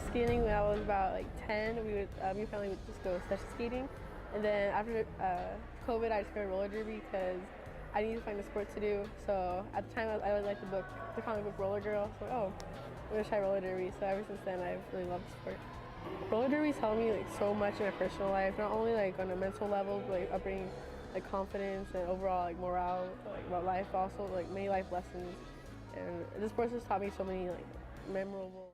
started skating when I was about like 10. Me and family would just go session skating. And then after COVID, I discovered roller derby because I needed to find a sport to do. So at the time, I really liked the comic book Roller Girl. So I'm gonna try roller derby. So ever since then, I've really loved the sport. Roller derby's helped me like so much in my personal life, not only like on a mental level, but like upbringing, like confidence and overall like morale, like about life, but also like many life lessons. And this sport has taught me so many like memorable.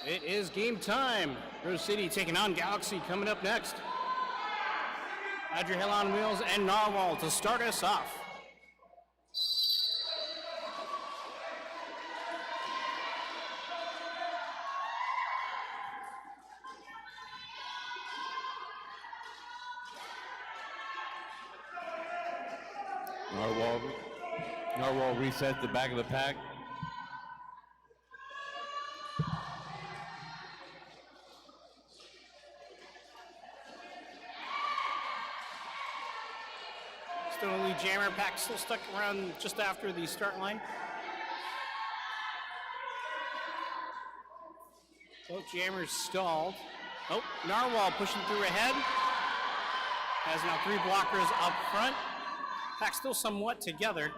It is game time. Rose City taking on Galaxy coming up next. Add your Hell on Wheels and Narwhal to start us off. Narwhal resets the back of the pack. Stonely Jammer pack still stuck around just after the start line. Both Jammers stalled. Oh, Narwhal pushing through ahead. Has now 3 blockers up front. Pack still somewhat together.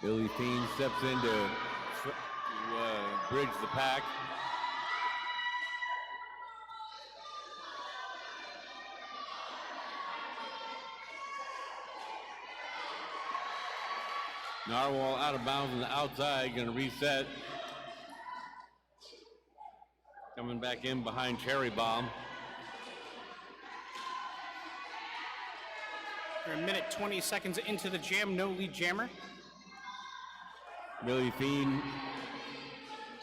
Billy Fiend steps in to bridge the pack. Narwhal out of bounds on the outside, going to reset. Coming back in behind Cherry Bomb. We're a minute 20 seconds into the jam, no lead jammer. Billy Fiend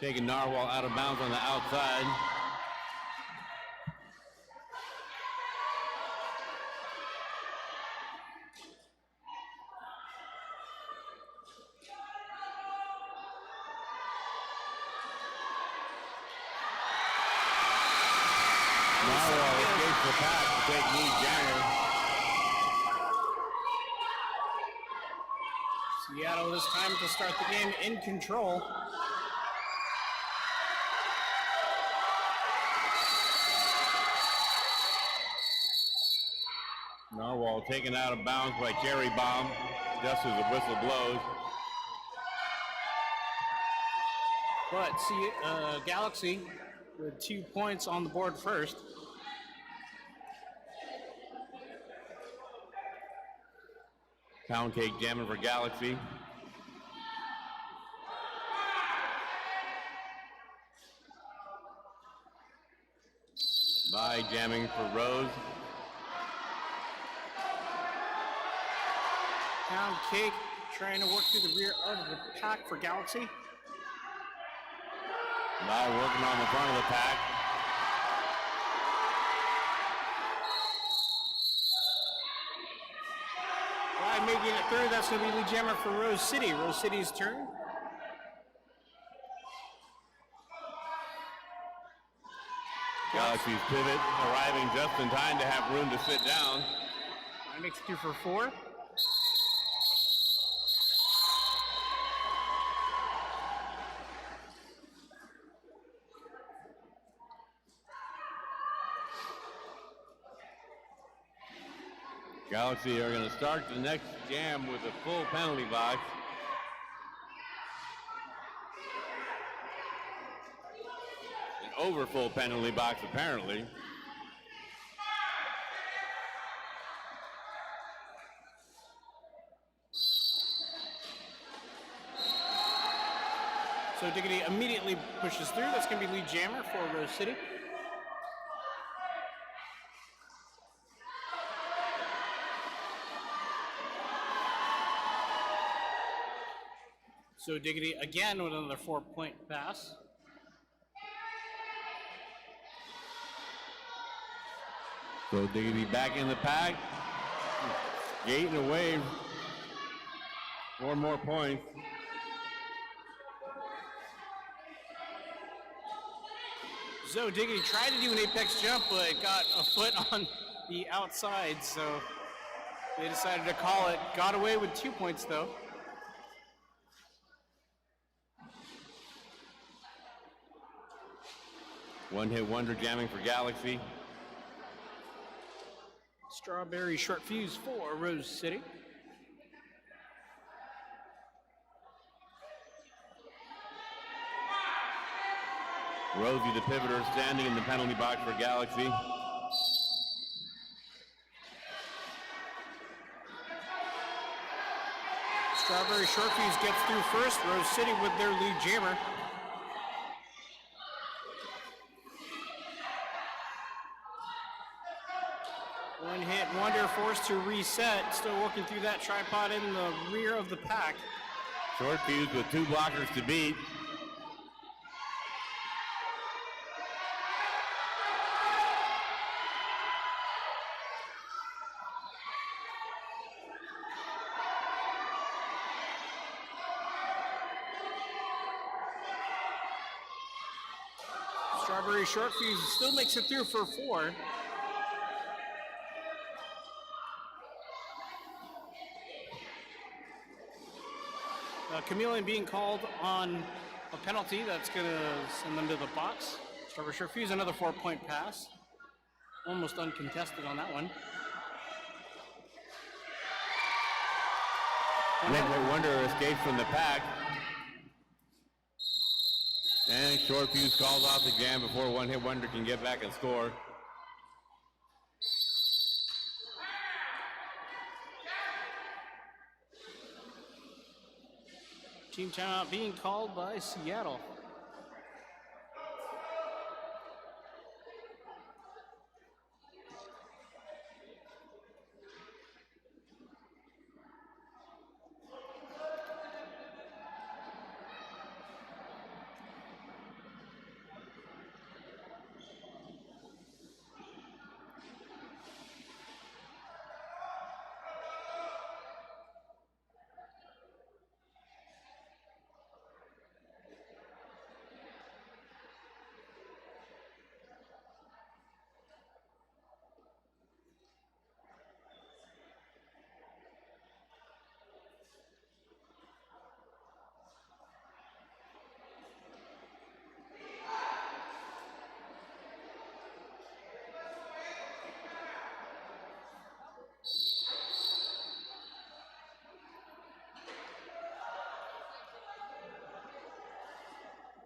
taking Narwhal out of bounds on the outside. Narwhal escapes the pack to take lead jammer. Seattle this time to start the game in control. Narwhal taken out of bounds by Cherry Bomb just as the whistle blows. But see, Galaxy with 2 points on the board first. Pound cake jamming for Galaxy. By jamming for Rose. Pound cake trying to work through the rear of the pack for Galaxy. By working on the front of the pack. By making it through, that's going to be lead jammer for Rose City. Rose City's turn. Galaxy's pivot arriving just in time to have room to sit down. That makes it 2 for 4. Galaxy are going to start the next jam with a full penalty box. An over full penalty box, apparently. So Diggity immediately pushes through. That's going to be lead jammer for Rose City. So Diggity again with another 4-point pass. So Diggity back in the pack. Gating away. 4 more points. So Diggity tried to do an apex jump, but got a foot on the outside, so they decided to call it. Got away with 2 points, though. One-hit wonder jamming for Galaxy. Strawberry short fuse for Rose City. Rosie, the pivoter, standing in the penalty box for Galaxy. Strawberry short fuse gets through first. Rose City with their lead jammer. One hit wonder forced to reset. Still working through that tripod in the rear of the pack. Short fuse with 2 blockers to beat. Strawberry short fuse still makes it through for 4. Chameleon being called on a penalty that's going to send them to the box. Strawberry short fuse, another 4-point pass. Almost uncontested on that one. One-hit wonder escapes from the pack. And short fuse calls off the jam before one-hit wonder can get back and score. Team timeout being called by Seattle.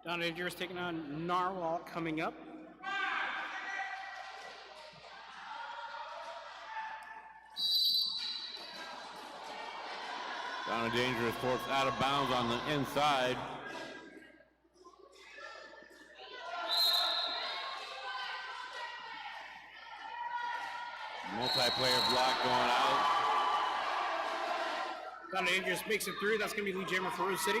Down Dangerous taking on Narwhal coming up. Down Dangerous forced out of bounds on the inside. Multiplayer block going out. Down Dangerous makes it through. That's going to be lead jammer for Rose City.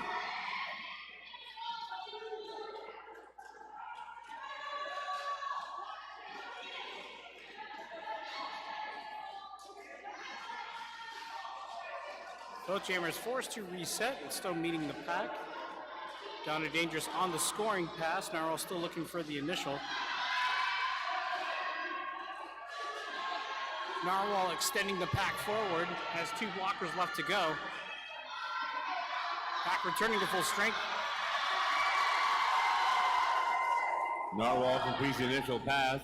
Both jammers forced to reset and still meeting the pack. Down to Dangerous on the scoring pass. Narwhal still looking for the initial. Narwhal extending the pack forward. Has 2 blockers left to go. Pack returning to full strength. Narwhal completes the initial pass.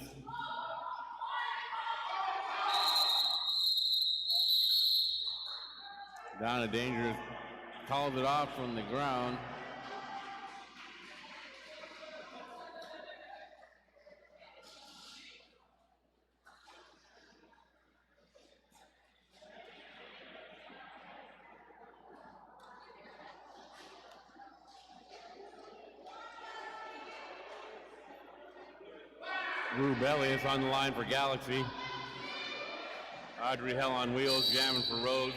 Down to Dangerous, calls it off from the ground. Rube Elliott on the line for Galaxy. Audrey Hell on wheels, jamming for Rose.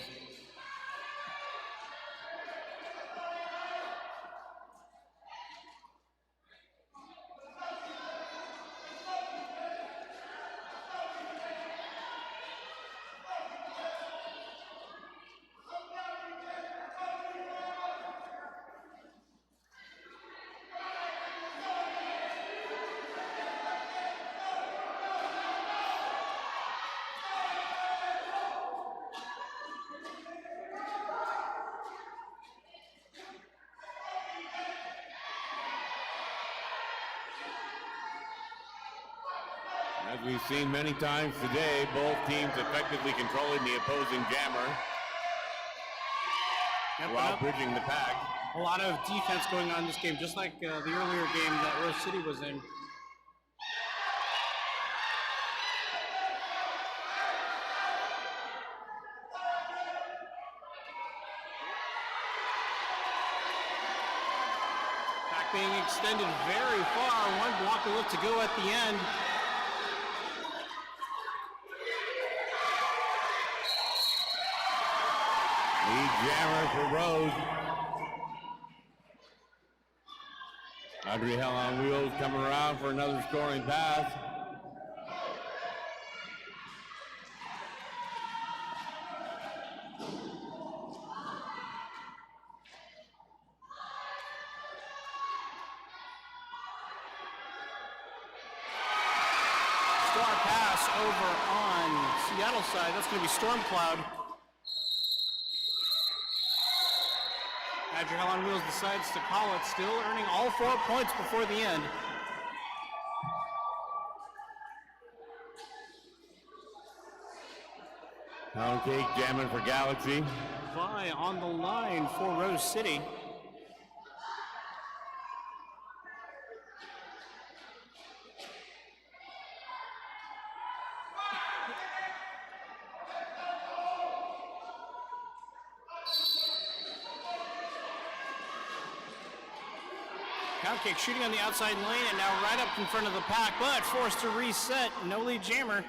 As we've seen many times today, both teams effectively controlling the opposing jammer while bridging the pack. A lot of defense going on in this game, just like the earlier game that Rose City was in. Pack being extended very far. One blocker left to go at the end. Lead jammer for Rose. Audrey Hell on wheels coming around for another scoring pass. Star pass over on Seattle side. That's going to be Storm Cloud. Audrey Hell on wheels decides to call it, still earning all 4 points before the end. Pound cake jamming for Galaxy. Vi on the line for Rose City. Pound cake shooting on the outside lane and now right up in front of the pack, but forced to reset. No lead jammer.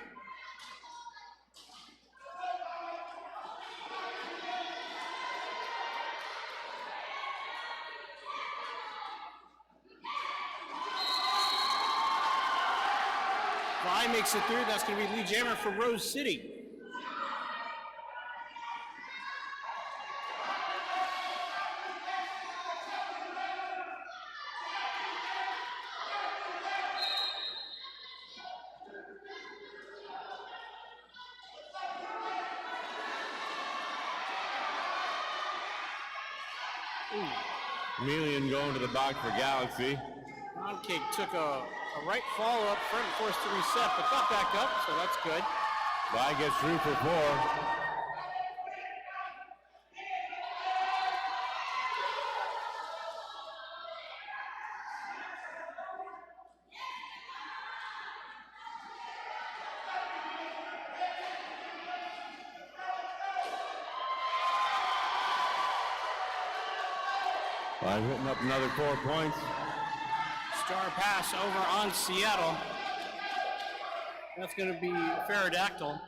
Vi makes it through. That's going to be lead jammer for Rose City. Chameleon going to the box for Galaxy. Pound cake took a right fall up front and forced to reset, but got back up, so that's good. Vi gets through for 4. Vi hitting up another 4 points. Star pass over on Seattle. That's going to be Pterodactyl.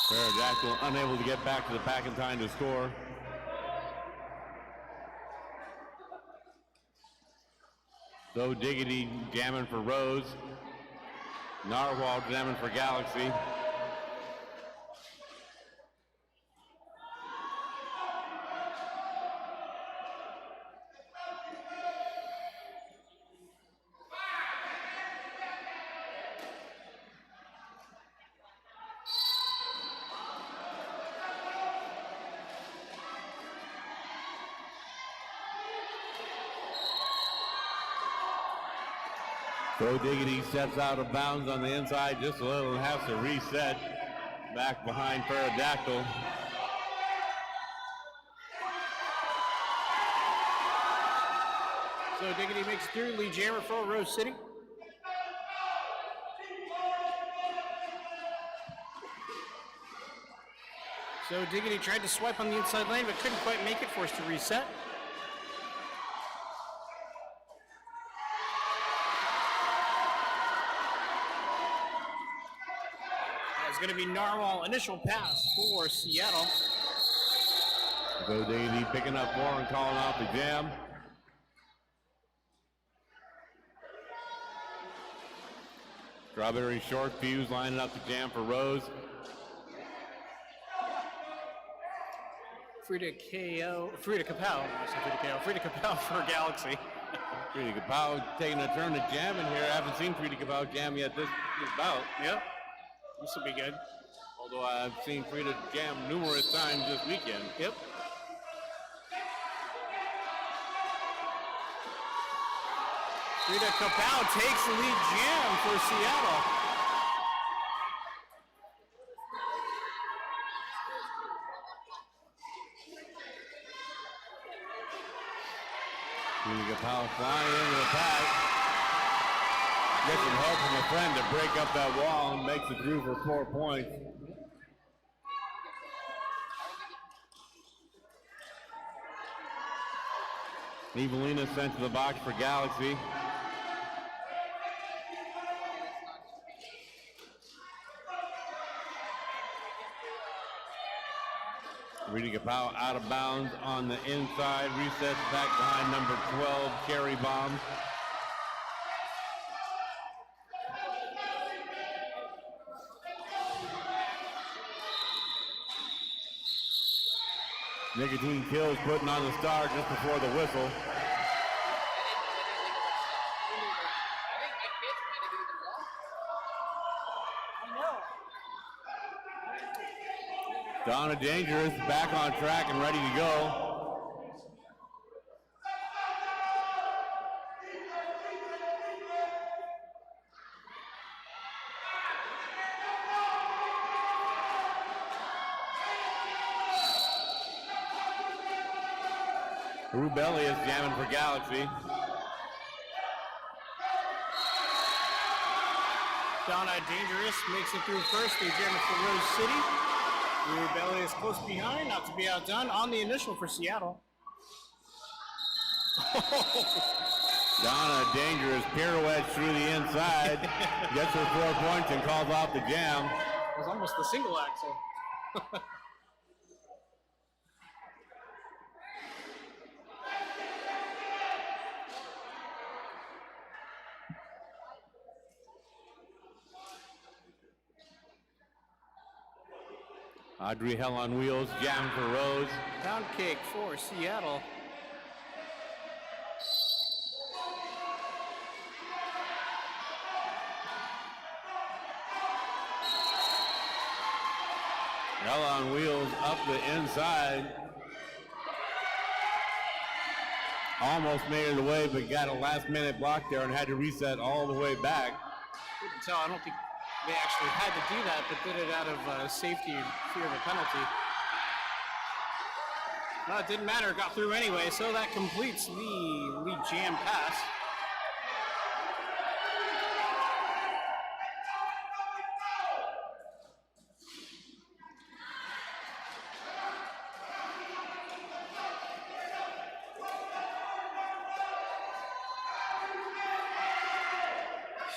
Pterodactyl unable to get back to the pack in time to score. So Diggity jamming for Rose. Narwhal jamming for Galaxy. So Diggity steps out of bounds on the inside just a little and has to reset back behind Pterodactyl. So Diggity makes through, lead jammer for Rose City. So Diggity tried to swipe on the inside lane, but couldn't quite make it, forced to reset. It's going to be Narwhal, initial pass for Seattle. So Diggity picking up 4 and calling out the jam. Strawberry short fuse lining up the jam for Rose. Frida Kapow for Galaxy. Frida Kapow taking a turn to jamming here. I haven't seen Frida Kapow jam yet this bout. Yep, this will be good. Although I've seen Frida jam numerous times this weekend. Yep. Rita Kapow takes the lead jam for Seattle. Rita Kapow flying into the pack. Gets some help from a friend to break up that wall and makes it through for 4 points. Evelina sent to the box for Galaxy. Rita Kapow out of bounds on the inside, resets back behind number 12, Cherry Bomb. Nicotine Kills putting on the start just before the whistle. Donna Dangerous back on track and ready to go. Rubelli is jamming for Galaxy. Donna Dangerous makes it through first. They jam it for Rose City. Rubelli is close behind, not to be outdone on the initial for Seattle. Donna Dangerous pirouettes through the inside, gets her 4 points and calls off the jam. It was almost the single axle. Audrey Hell on Wheels, jamming for Rose. Pound cake for Seattle. Hell on Wheels up the inside. Almost made it away, but got a last minute block there and had to reset all the way back. Couldn't tell, I don't think they actually had to do that, but did it out of safety and fear of a penalty. Well, it didn't matter, got through anyway, so that completes the lead jam pass.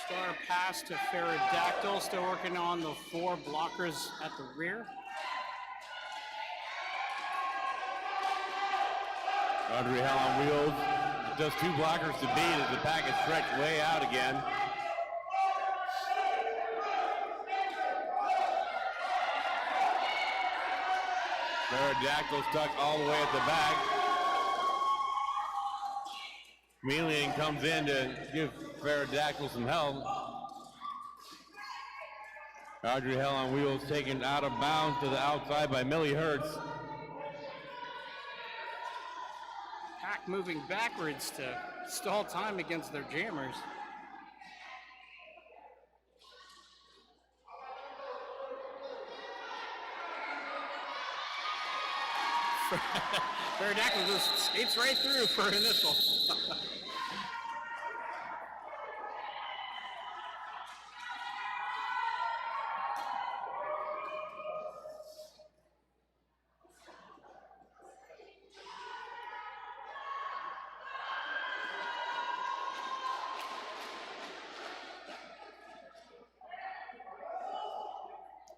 Star pass to Pterodactyl, still working on the 4 blockers at the rear. Audrey Hell on Wheels, just 2 blockers to beat as the pack is stretched way out again. Pterodactyl stuck all the way at the back. Chameleon comes in to give Pterodactyl some help. Audrey Hell on Wheels taken out of bounds to the outside by Millie Hertz. Pack moving backwards to stall time against their jammers. Pterodactyl just skates right through for initial.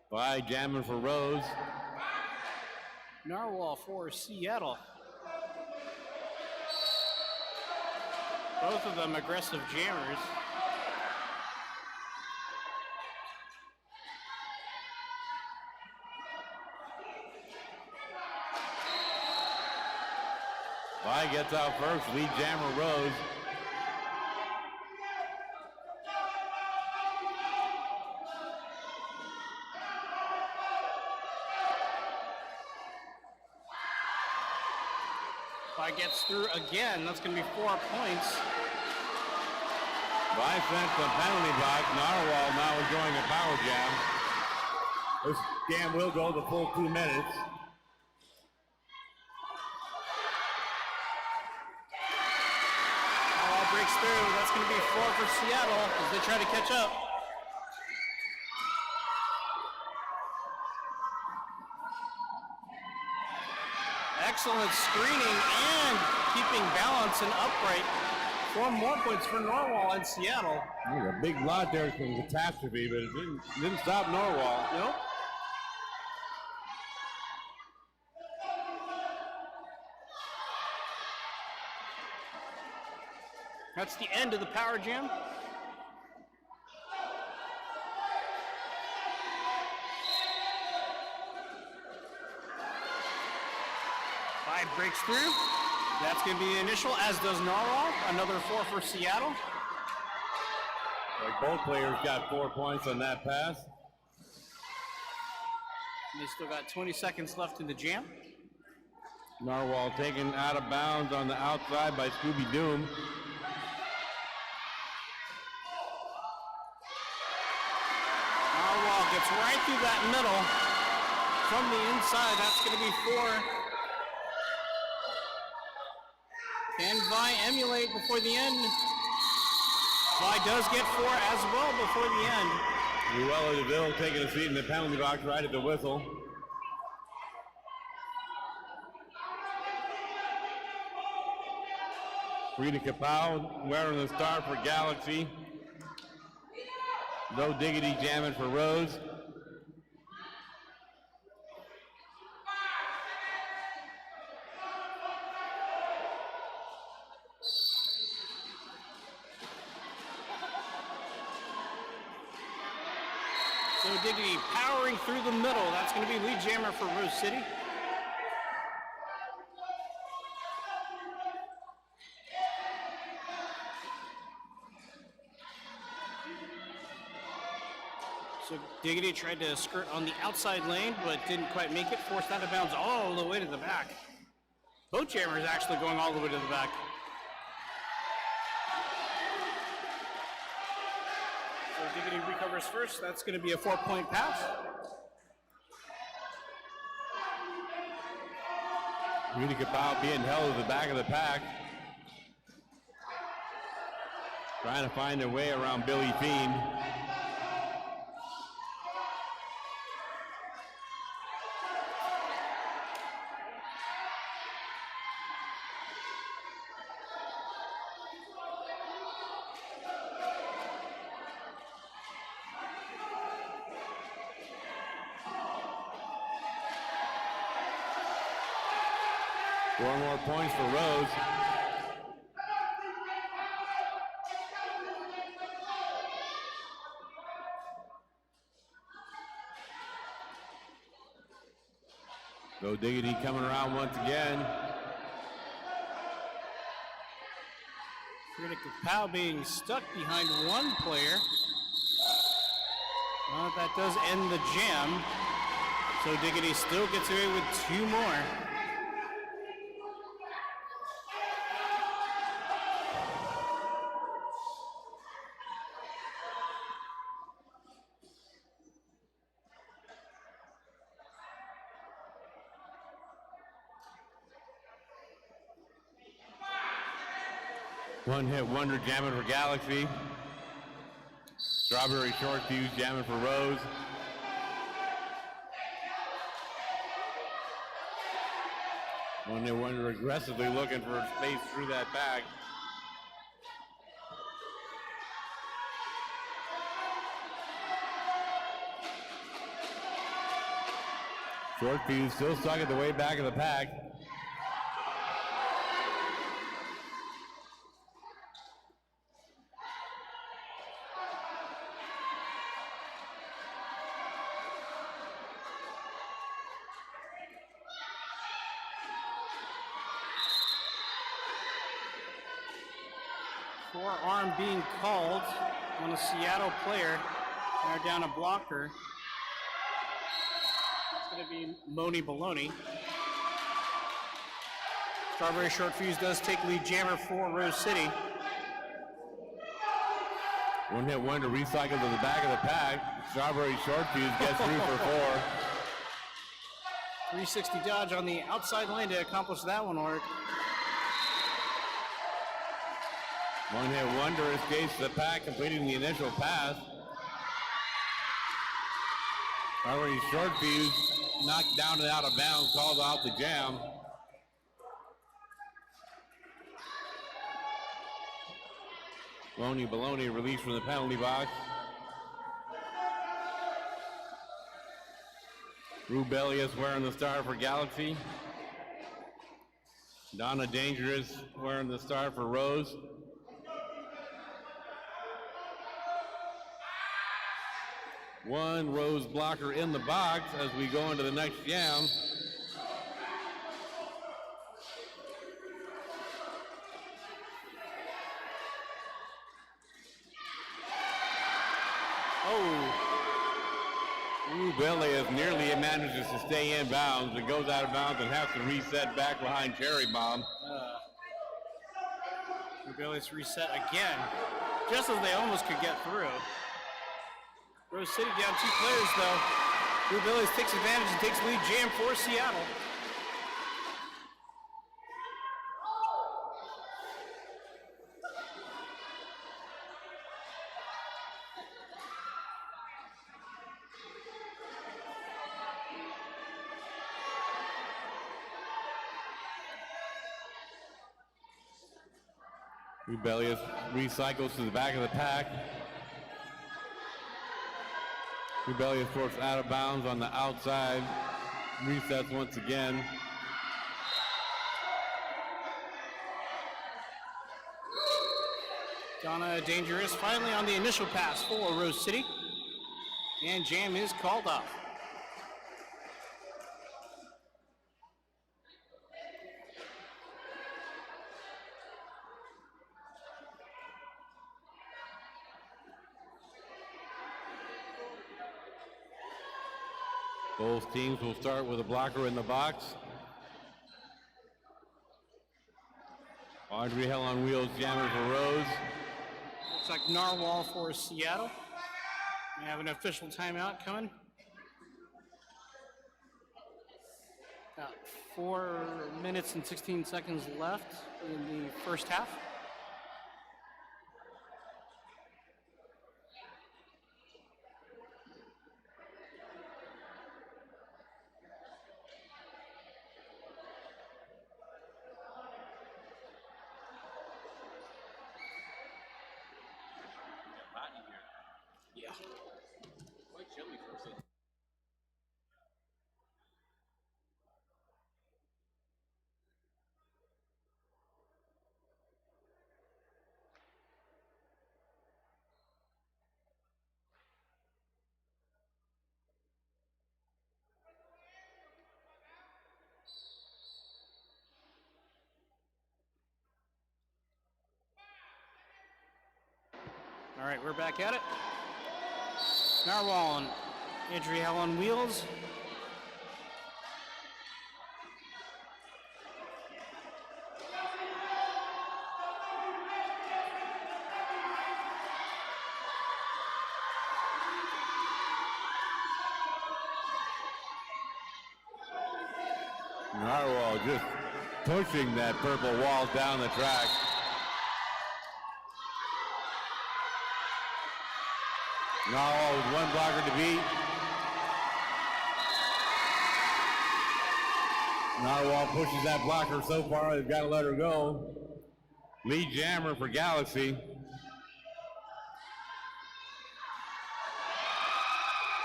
By jamming for Rose. Narwhal for Seattle. Both of them aggressive jammers. By gets out first, lead jammer Rose. Gets through again. That's going to be 4 points. 5 cents on penalty box. Narwhal now enjoying a power jam. This jam will go the full 2 minutes. Narwhal breaks through. That's going to be 4 for Seattle as they try to catch up. Excellent screening and keeping balance and upright. 4 more points for Narwhal and Seattle. There's a big lot there from Catastrophe, but it didn't stop Narwhal. Nope. That's the end of the power jam. Five breaks through. That's going to be the initial, as does Narwhal. Another 4 for Seattle. Like both players got 4 points on that pass. And they still got 20 seconds left in the jam. Narwhal taken out of bounds on the outside by Scooby Doom. Narwhal gets right through that middle. From the inside, that's going to be 4. Can Vi emulate before the end? Vi does get 4 as well before the end. Luella DeVille taking a seat in the penalty box right at the whistle. Rita Kapow wearing the star for Galaxy. No Diggity jamming for Rose. So Diggity powering through the middle. That's going to be lead jammer for Rose City. So Diggity tried to skirt on the outside lane, but didn't quite make it. Forced out of bounds all the way to the back. Boat jammer is actually going all the way to the back. So Diggity recovers first. That's going to be a 4-point pass. Rita Kapow being held at the back of the pack. Trying to find their way around Billy Fiend. Four more points for Rose. Go Diggity coming around once again. Rita Kapow being stuck behind one player. Well, that does end the jam. So Diggity still gets away with 2 more. One hit wonder jamming for Galaxy. Strawberry short fuse jamming for Rose. One hit wonder aggressively looking for space through that bag. Short fuse still stuck at the way back of the pack. Forearm being called on a Seattle player. They're down a blocker. It's going to be Moni Baloney. Strawberry short fuse does take lead jammer for Rose City. One-hit wonder recycled to the back of the pack. Strawberry short fuse gets through for 4. 360 dodge on the outside lane to accomplish that one, Ork. One-hit wonder escapes the pack, completing the initial pass. Strawberry short fuse knocked down and out of bounds, called out the jam. Baloney released from the penalty box. Rubelius wearing the star for Galaxy. Donna Dangerous wearing the star for Rose. One Rose blocker in the box as we go into the next jam. Rubelius nearly manages to stay in bounds. It goes out of bounds and has to reset back behind Cherry Bomb. Rubelius reset again, just as they almost could get through. Rose City down 2 players though. Rubelius takes advantage and takes lead jam for Seattle. Rubelius recycles to the back of the pack. Rubelius forced out of bounds on the outside. Resets once again. Donna Dangerous finally on the initial pass for Rose City. And jam is called off. Both teams will start with a blocker in the box. Audrey Hell on Wheels jamming for Rose. Looks like Narwhal for Seattle. We have an official timeout coming. About 4 minutes and 16 seconds left in the first half. Yeah. Quite chilly for us. All right, we're back at it. Narwhal and Adriel on wheels. Narwhal just pushing that purple wall down the track. Narwhal with one blocker to beat. Narwhal pushes that blocker so far, they've got to let her go. Lead jammer for Galaxy.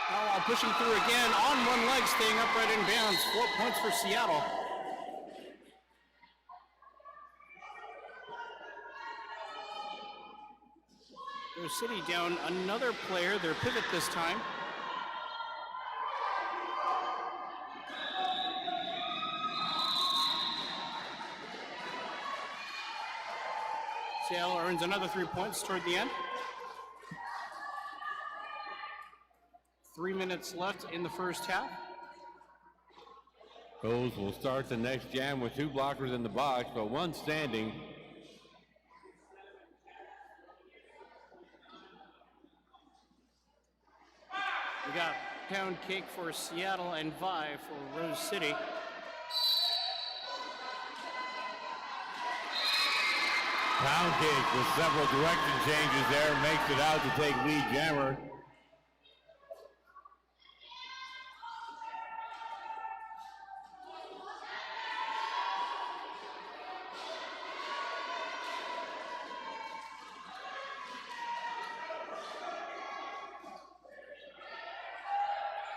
Narwhal pushing through again on one leg, staying upright in bounds. 4 points for Seattle. Rose City down another player, their pivot this time. Seattle earns another 3 points toward the end. 3 minutes left in the first half. Rose will start the next jam with 2 blockers in the box, but 1 standing. cake for Seattle and Vi for Rose City. Pound cake with several direction changes there, makes it out to take lead jammer.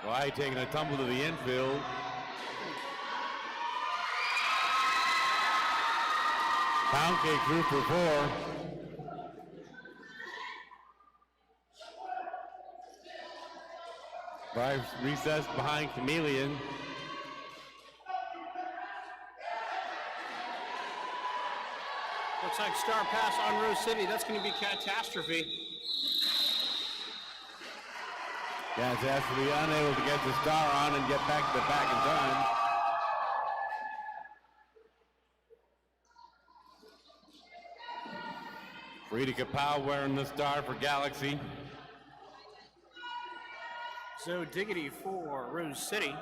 Why taking a tumble to the infield. Pound cake through for 4. By recess behind Chameleon. Looks like star pass on Rose City. That's going to be catastrophe. Catastrophe unable to get the star on and get back to the back in time. Frida Kapow wearing the star for Galaxy. So Diggity for Rose City.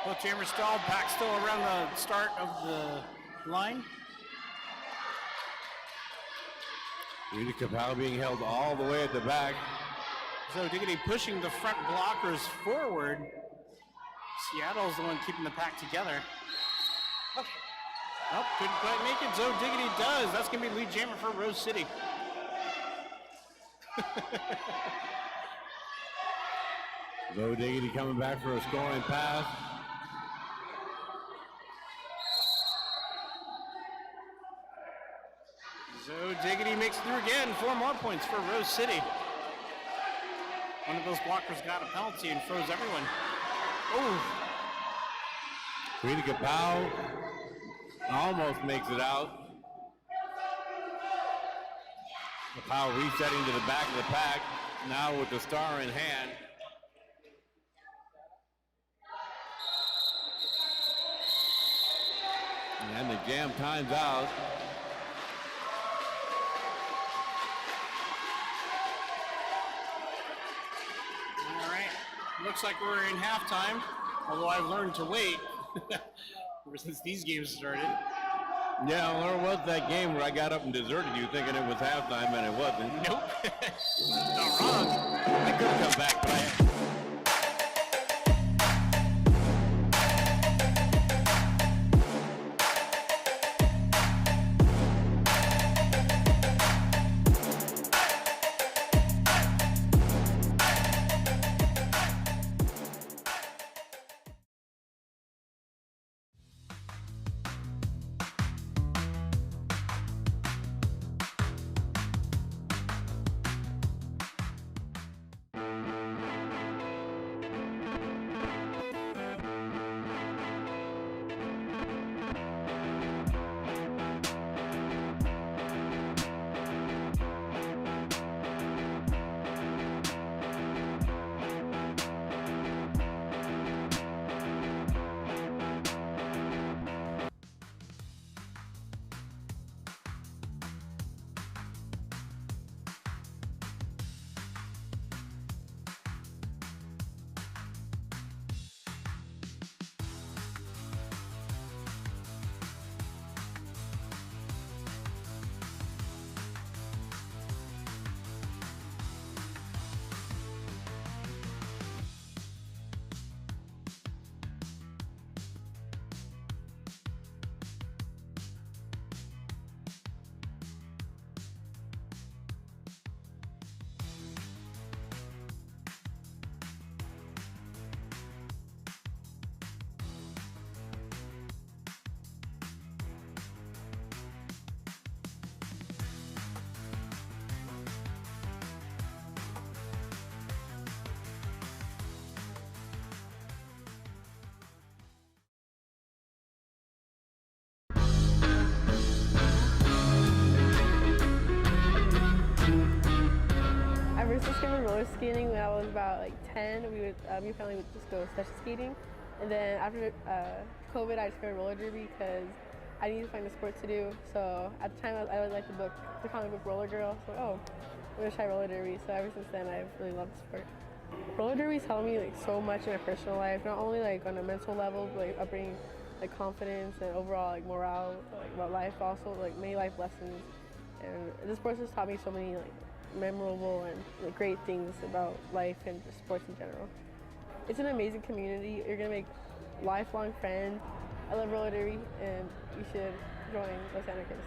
Both jammers stalled, back still around the start of the line. Frida Kapow being held all the way at the back. So Diggity pushing the front blockers forward. Seattle's the one keeping the pack together. Okay. Nope, couldn't quite make it. Zoe Diggity does. That's going to be lead jammer for Rose City. Zoe Diggity coming back for a scoring pass. Zoe Diggity makes it through again. 4 more points for Rose City. One of those blockers got a penalty and froze everyone. Oh. Frida Kapow almost makes it out. Kapow resetting to the back of the pack, now with the star in hand. And the jam times out. All right, looks like we're in halftime, although I've learned to wait ever since these games started. Yeah, well, there was that game where I got up and deserted you thinking it was halftime and it wasn't. Nope. Not wrong. I could come back, but I... roller skating when I was about like 10. Me and family would just go session skating. And then after COVID, I discovered roller derby because I needed to find a sport to do. So at the time, I really liked the comic book Roller Girl. So I'm gonna try roller derby. So ever since then, I've really loved the sport. Roller derby's helped me like so much in my personal life, not only like on a mental level, but like upbringing, like confidence and overall like morale, like about life, but also like many life lessons. And this sport has taught me so many like memorable and like, great things about life and just sports in general. It's an amazing community. You're gonna make lifelong friends. I love roller derby, and you should join Los Anarchists.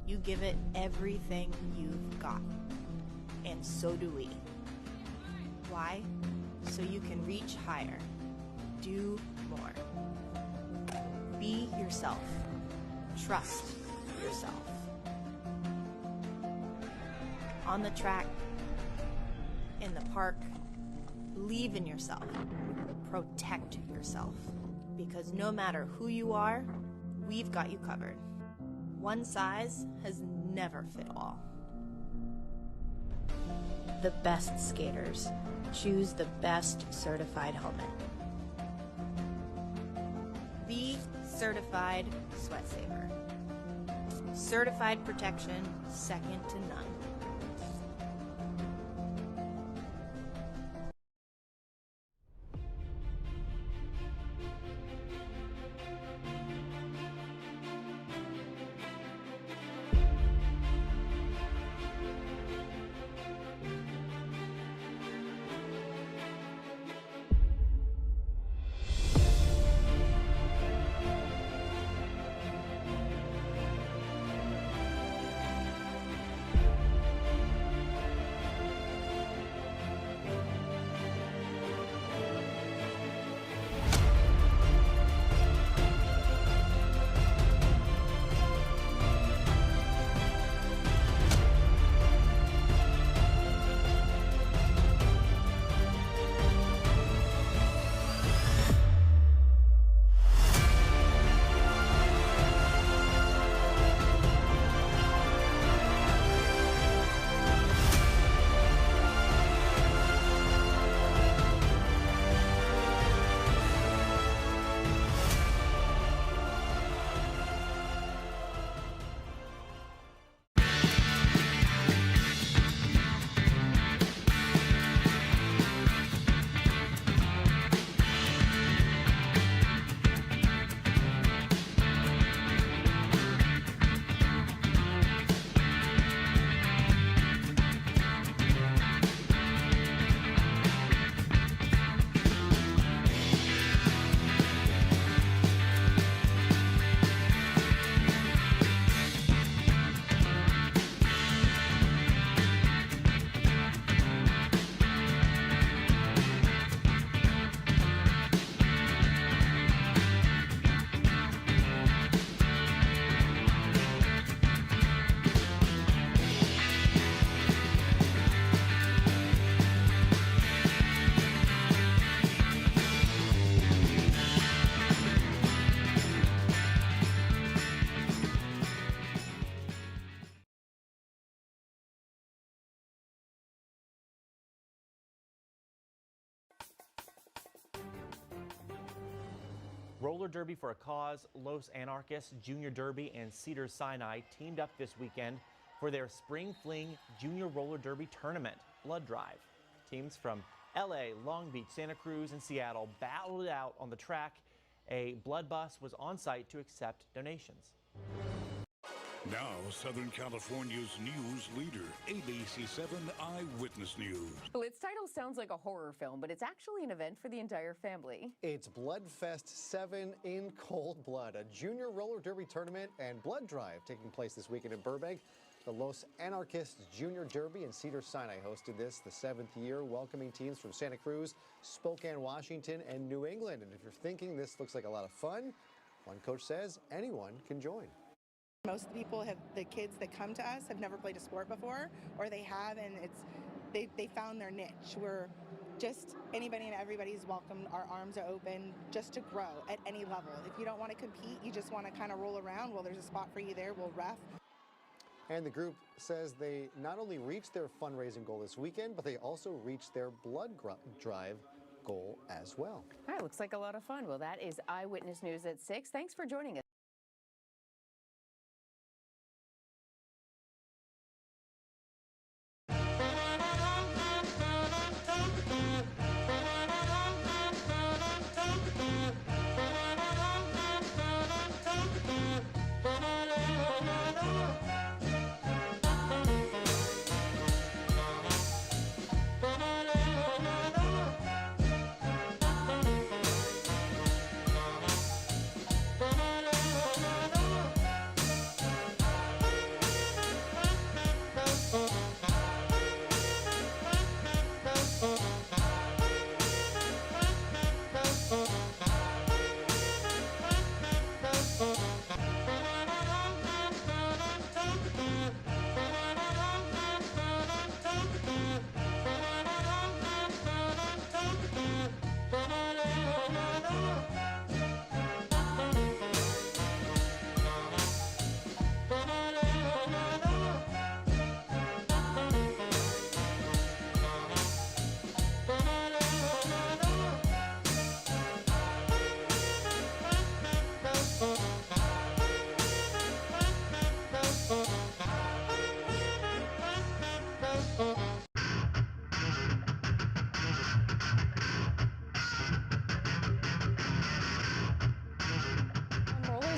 You give it everything you've got, and so do we. Why? So you can reach higher, do more. Be yourself. Trust yourself. On the track, in the park, believe in yourself. Protect yourself. Because no matter who you are, we've got you covered. One size has never fit all. The best skaters choose the best certified helmet. The Certified Sweat Saver. Certified protection second to none. Roller Derby for a Cause, Los Anarchists, Junior Derby, and Cedars-Sinai teamed up this weekend for their Spring Fling Junior Roller Derby Tournament, Blood Drive. Teams from LA, Long Beach, Santa Cruz, and Seattle battled it out on the track, A blood bus was on site to accept donations. Now, Southern California's news leader, ABC7 Eyewitness News. Well, its title sounds like a horror film, but it's actually an event for the entire family. It's Bloodfest 7 in cold blood, a junior roller derby tournament and blood drive taking place this weekend in Burbank. The Los Anarchists Junior Derby in Cedars-Sinai hosted this, the 7th year, welcoming teams from Santa Cruz, Spokane, Washington, and New England. And if you're thinking this looks like a lot of fun, one coach says anyone can join. Most of the people the kids that come to us have never played a sport before, or they have, and they found their niche. We're just anybody and everybody's welcome. Our arms are open just to grow at any level. If you don't want to compete, you just want to kind of roll around, well, there's a spot for you there. We'll ref. And the group says they not only reached their fundraising goal this weekend, but they also reached their blood drive goal as well. All right, looks like a lot of fun. Well, that is Eyewitness News at 6. Thanks for joining us.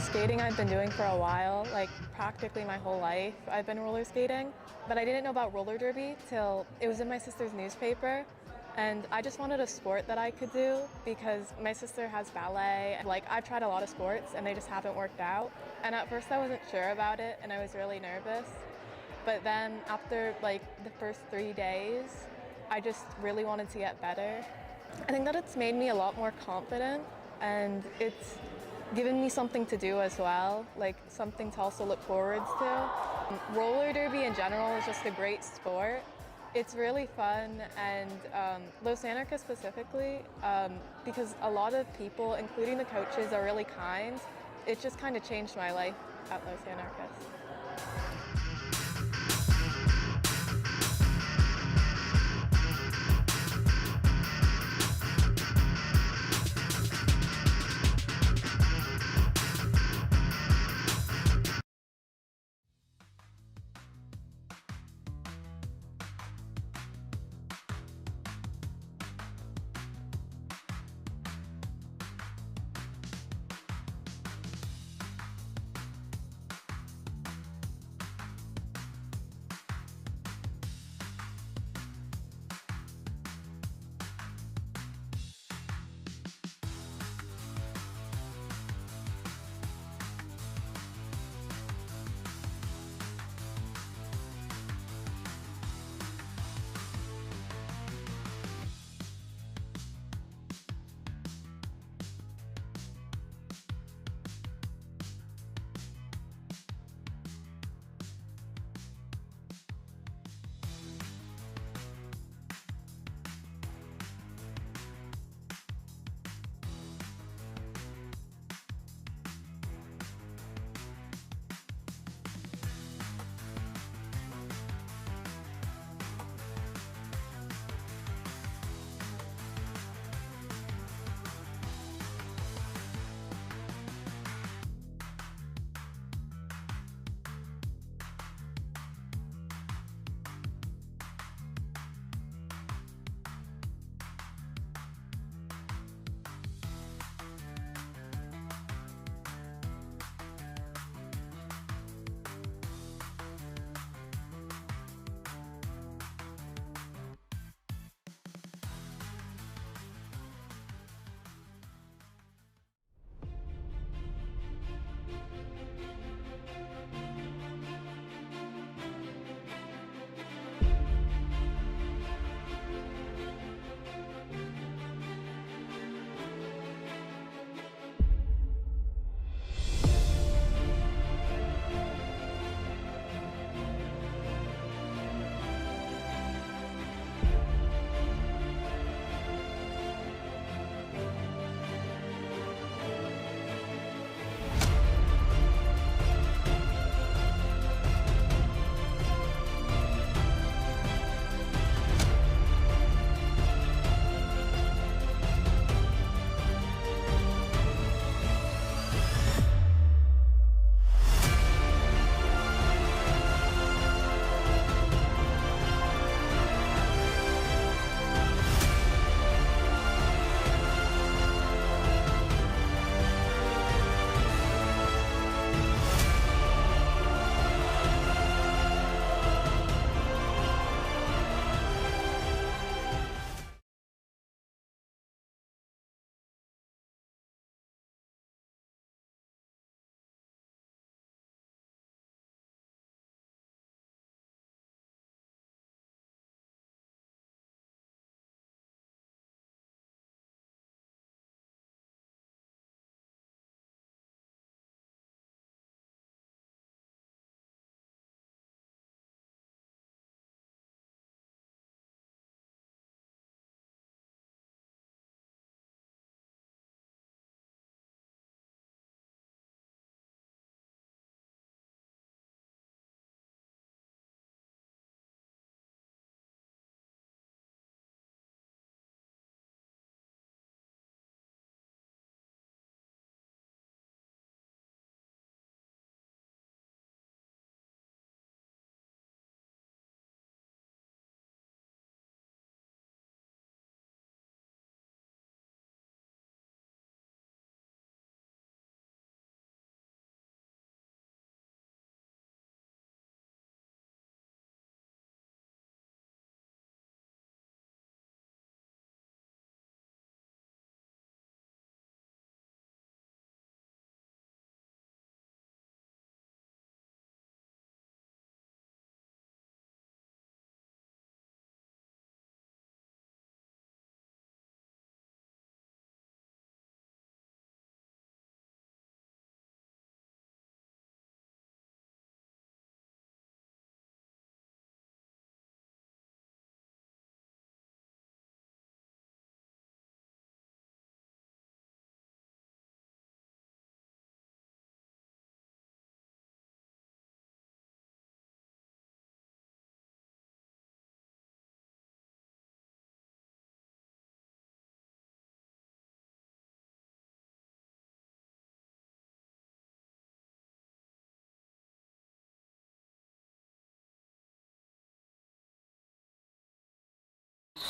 Skating I've been doing for a while, like practically my whole life I've been roller skating, but I didn't know about roller derby till it was in my sister's newspaper, and I just wanted a sport that I could do because my sister has ballet. Like, I've tried a lot of sports and they just haven't worked out, and at first I wasn't sure about it and I was really nervous, but then after like the first 3 days I just really wanted to get better. I think that it's made me a lot more confident, and it's given me something to do as well, like something to also look forwards to. Roller derby in general is just a great sport. It's really fun, and Los Anarchists specifically, because a lot of people, including the coaches, are really kind. It just kind of changed my life at Los Anarchists.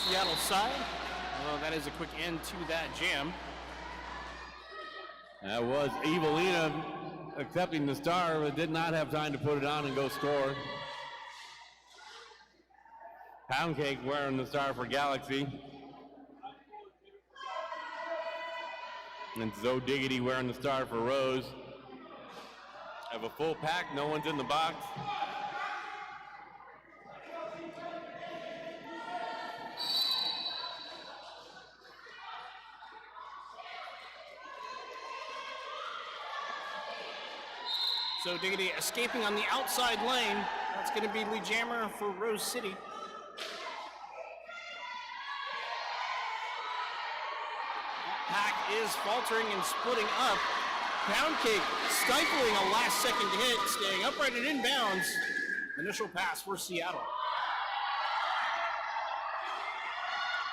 Seattle side. Well, that is a quick end to that jam. That was Evelina accepting the star, but did not have time to put it on and go score. Pound Cake wearing the star for Galaxy. And Zoe Diggity wearing the star for Rose. Have a full pack, no one's in the box. So Diggity escaping on the outside lane. That's going to be Lee Jammer for Rose City. Pack is faltering and splitting up. Pound Cake stifling a last-second hit, staying upright and inbounds. Initial pass for Seattle.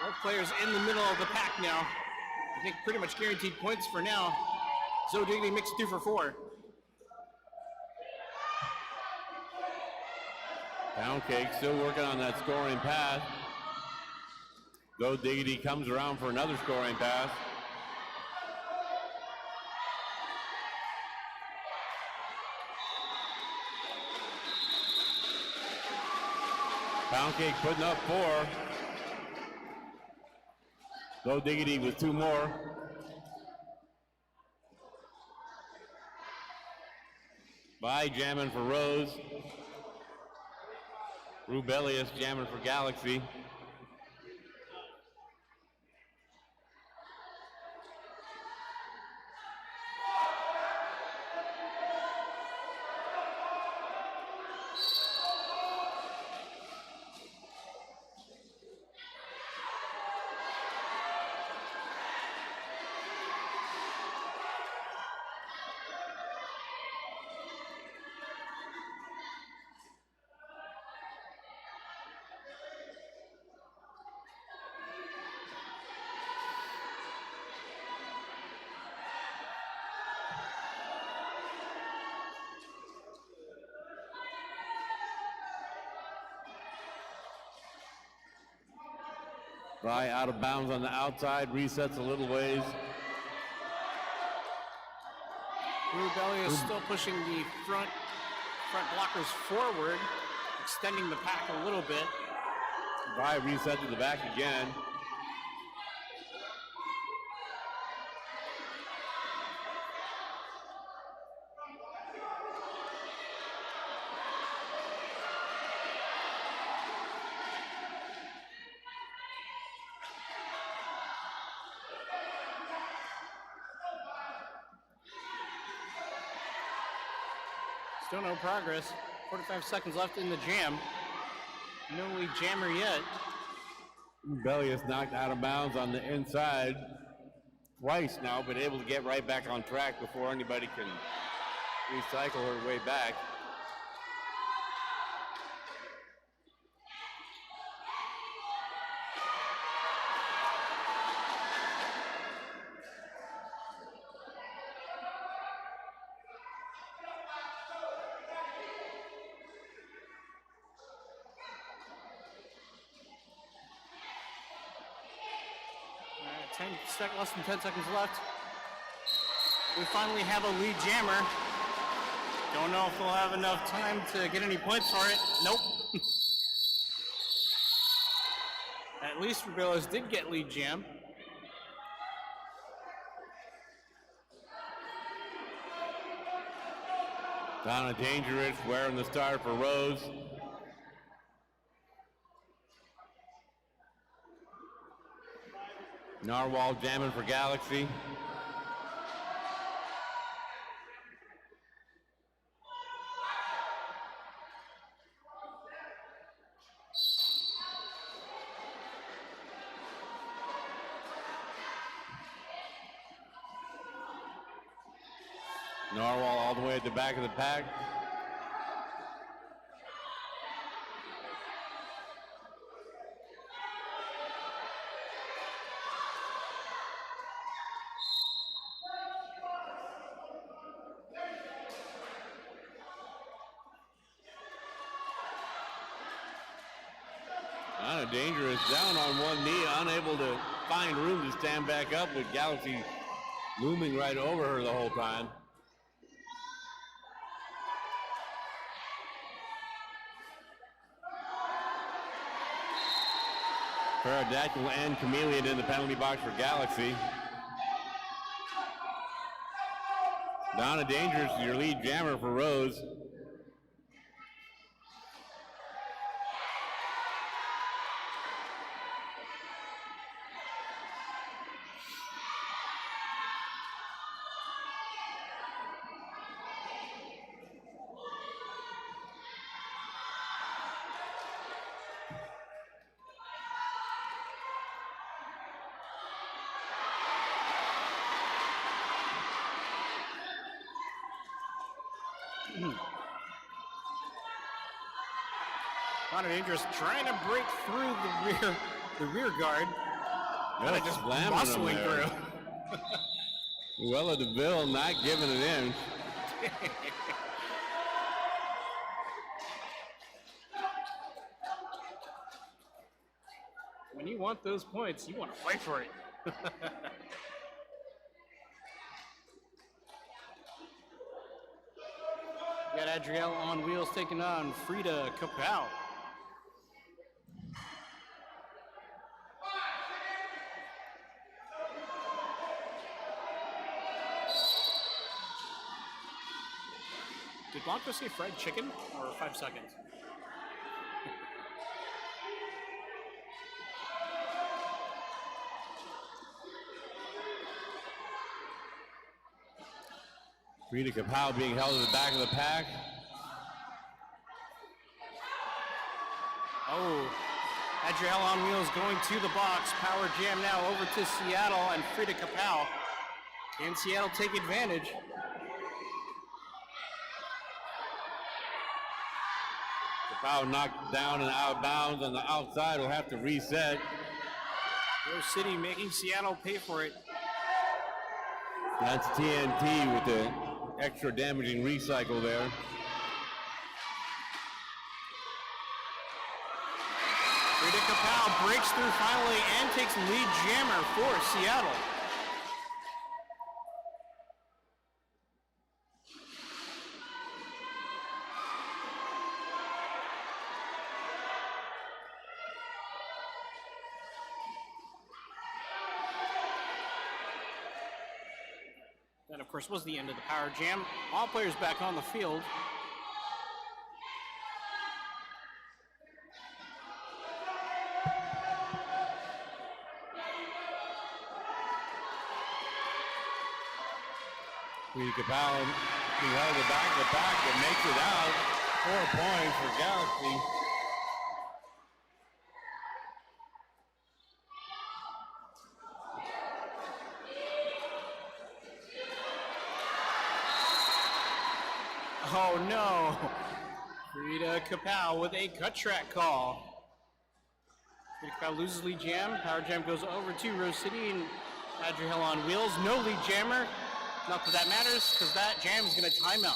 Both players in the middle of the pack now. I think pretty much guaranteed points for now. Zoe Diggity makes it 2 for 4. Pound Cake still working on that scoring pass. Zoe Diggity comes around for another scoring pass. Pound Cake putting up 4. Zoe Diggity with 2 more. By jamming for Rose. Rubelius jamming for Galaxy. Fry out of bounds on the outside, resets a little ways. Rubelli is still pushing the front blockers forward, extending the pack a little bit. Fry reset to the back again. Still no progress. 45 seconds left in the jam. No lead jammer yet. Bellius knocked out of bounds on the inside twice now, but able to get right back on track before anybody can recycle her way back. Less than 10 seconds left. We finally have a lead jammer. Don't know if they'll have enough time to get any points for it. Nope. At least Rubelas did get lead jam. Donna Dangerous wearing the star for Rose. Narwhal jamming for Galaxy. Narwhal all the way at the back of the pack. Kind of dangerous, down on one knee, unable to find room to stand back up with Galaxy looming right over her the whole time. Pterodactyl and Chameleon in the penalty box for Galaxy. Donna Dangerous, your lead jammer for Rose. Donna Dangerous trying to break through the rear guard. Yeah, Just muscling through. Luella DeVille not giving it in. When you want those points, you want to fight for it. We got Adrielle on wheels taking on Frida Kapow. Did Blanco say fried chicken or 5 seconds? Frida Kapow being held at the back of the pack. Oh, Adrielle on wheels going to the box. Power jam now over to Seattle and Frida Kapow. Can Seattle take advantage? Kapow knocked down and out of bounds on the outside. Will have to reset. Rose City making Seattle pay for it. That's TNT with the extra damaging recycle there. Frida Kapow breaks through finally and takes lead jammer for Seattle. That, of course, was the end of the power jam. All players back on the field. Frida Kapow being held at the back of the pack but makes it out. 4 points for Galaxy. Oh no! Frida Kapow with a cut track call. Frida Kapow loses lead jam. Power jam goes over to Rose City and Adrielle on wheels. No lead jammer. Not that that matters because that jam is going to time out.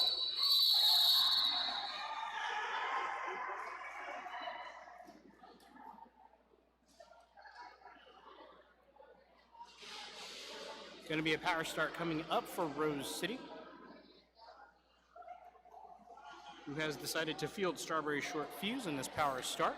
Going to be a power start coming up for Rose City, who has decided to field Strawberry Short Fuse in this power start.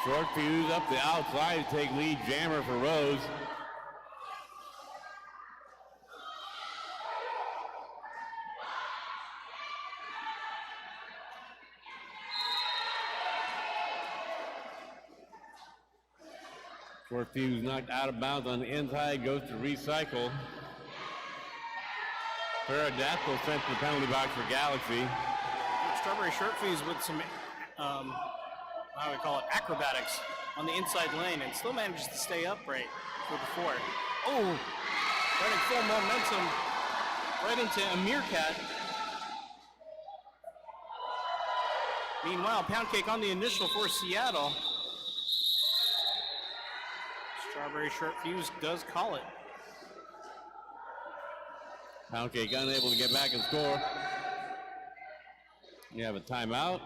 Short Fuse up the outside to take lead jammer for Rose. Short Fuse knocked out of bounds on the inside, goes to recycle. Pterodactyl sent to the penalty box for Galaxy. Strawberry Short Fuse with some, how do we call it, acrobatics on the inside lane and still manages to stay upright for the 4. Oh, running full momentum right into a Meerkat. Meanwhile, Pound Cake on the initial for Seattle. Strawberry short fuse does call it. Pound Cake unable to get back and score. You have a timeout.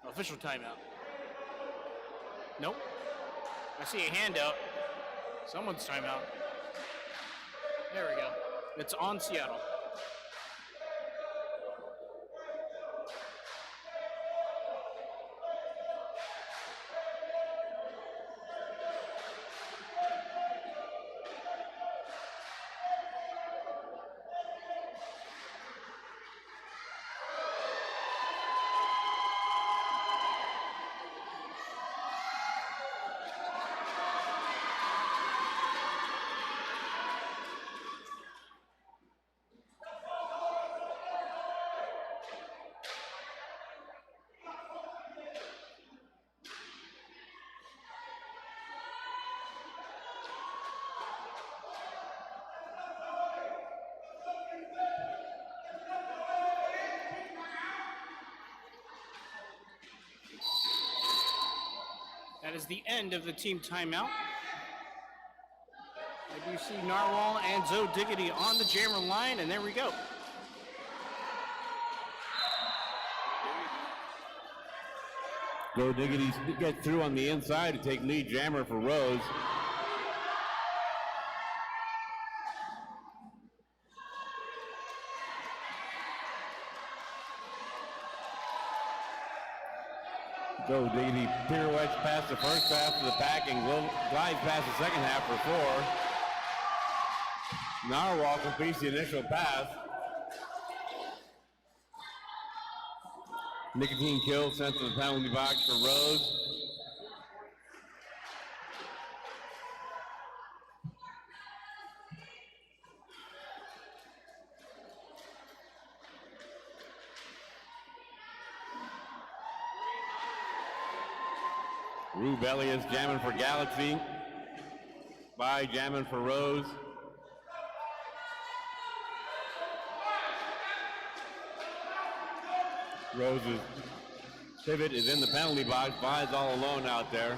Official timeout. Nope. I see a handout. Someone's timeout. There we go. It's on Seattle. That is the end of the team timeout. I do see Narwhal and Zoe Diggity on the jammer line, and there we go. Zoe Diggity gets through on the inside to take lead jammer for Rose. Zoe Diggity pirouettes past the first half of the pack and glides past the second half for 4. Narwhal completes the initial pass. Nicotine kill sent to the penalty box for Rose. Rube Elias jamming for Galaxy. By jamming for Rose. Rose's pivot is in the penalty box. By's all alone out there.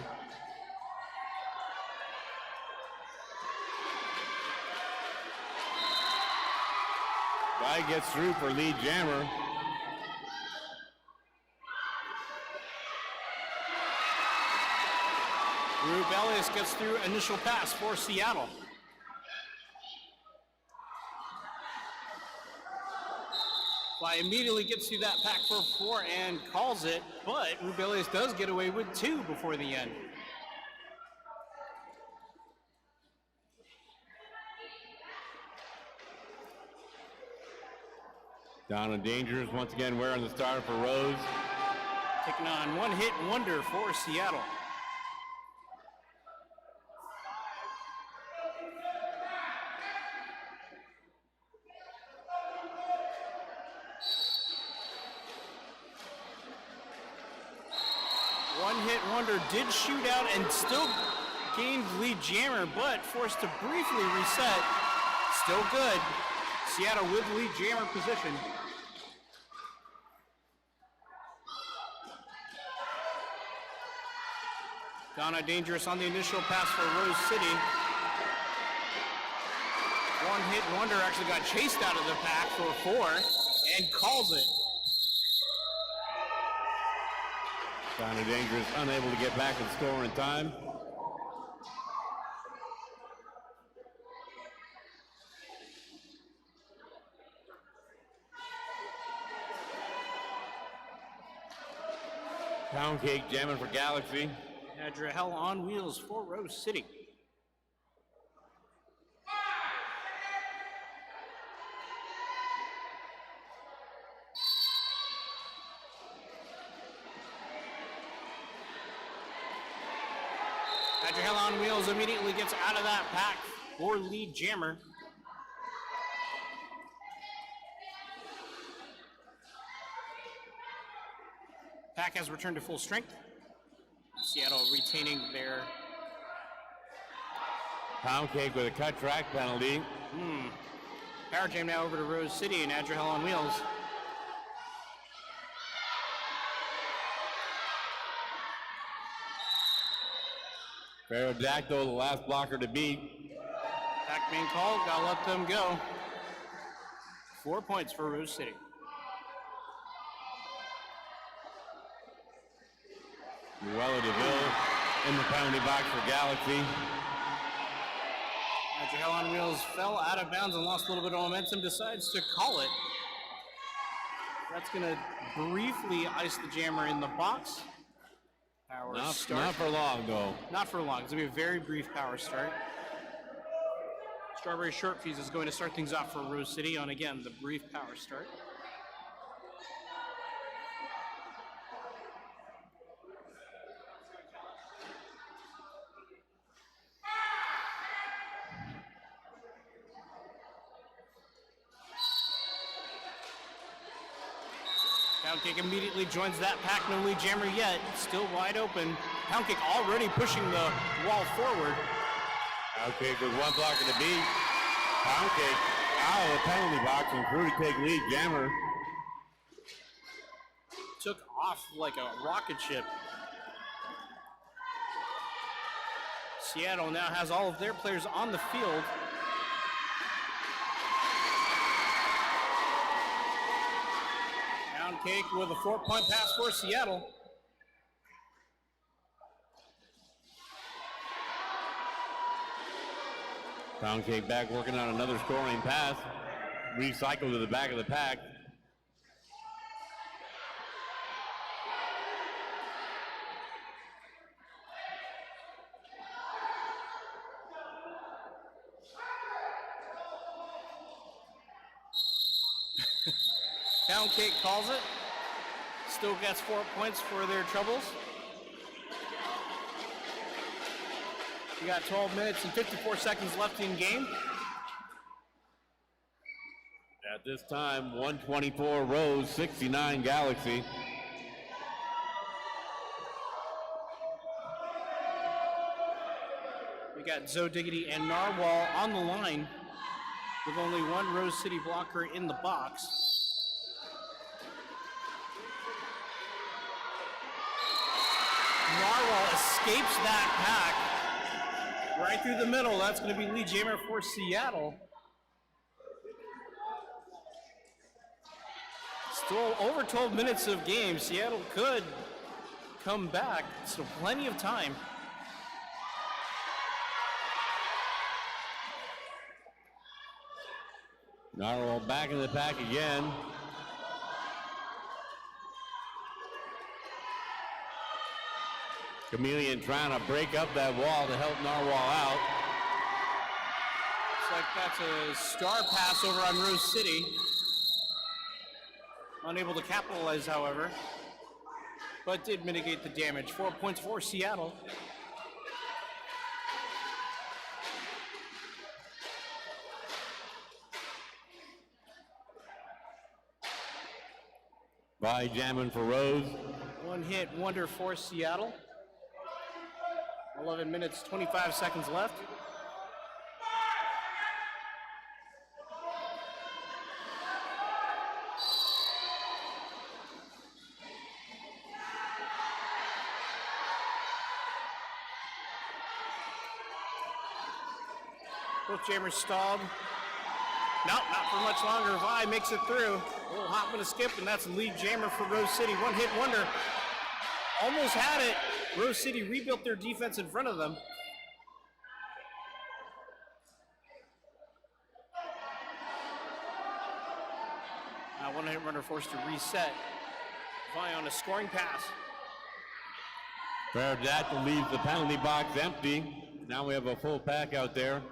By gets through for lead jammer. Rube Elias gets through initial pass for Seattle. Fly immediately gets through that pack for 4 and calls it, but Rube Elias does get away with 2 before the end. Donna Dangerous once again wearing the star for Rose. Taking on one-hit wonder for Seattle. One-hit wonder did shoot out and still gained lead jammer, but forced to briefly reset. Still good. Seattle with lead jammer position. Donna Dangerous on the initial pass for Rose City. One-hit wonder actually got chased out of the pack for 4 and calls it. Donna Dangerous unable to get back and score in time. Pound Cake jamming for Galaxy. Adriel on wheels for Rose City. Adriel on wheels immediately gets out of that pack for lead jammer. Pack has returned to full strength. Seattle retaining their... Pound Cake with a cut track penalty. Power jam now over to Rose City and Adriel on wheels. Pterodactyl, the last blocker to beat. Pac-Man call, gotta let them go. 4 points for Rose City. Luella DeVille in the penalty box for Galaxy. Adriel on wheels fell out of bounds and lost a little bit of momentum, decides to call it. That's gonna briefly ice the jammer in the box. Power start. Not for long, though. Not for long. It's going to be a very brief power start. Strawberry Short Fuse is going to start things off for Rose City on, again, the brief power start. Pound Cake immediately joins that pack. No lead jammer yet. Still wide open. Pound Cake already pushing the wall forward. Pound Cake with one blocker to beat. Pound Cake out of the penalty box and through to take lead jammer. Took off like a rocket ship. Seattle now has all of their players on the field. Pound Cake with a 4-point pass for Seattle. Pound Cake back working on another scoring pass. Recycled to the back of the pack. Pound Cake calls it. Still gets 4 points for their troubles. We got 12 minutes and 54 seconds left in game. At this time, 124 Rose, 69 Galaxy. We got Zoe Diggity and Narwhal on the line with only one Rose City blocker in the box. Narwhal escapes that pack right through the middle. That's going to be lead jammer for Seattle. Still over 12 minutes of game. Seattle could come back. Still plenty of time. Narwhal back in the pack again. Chameleon trying to break up that wall to help Narwhal out. Looks like that's a star pass over on Rose City. Unable to capitalize, however, but did mitigate the damage. 4 points for Seattle. By jamming for Rose. One hit wonder for Seattle. 11 minutes, 25 seconds left. Both jammers stalled. Nope, not for much longer. Vi makes it through. A little hop and a skip, and that's the lead jammer for Rose City. One hit wonder. Almost had it. Rose City rebuilt their defense in front of them. Now one hit runner forced to reset. Vi on a scoring pass. Pterodactyl leaves the penalty box empty. Now we have a full pack out there.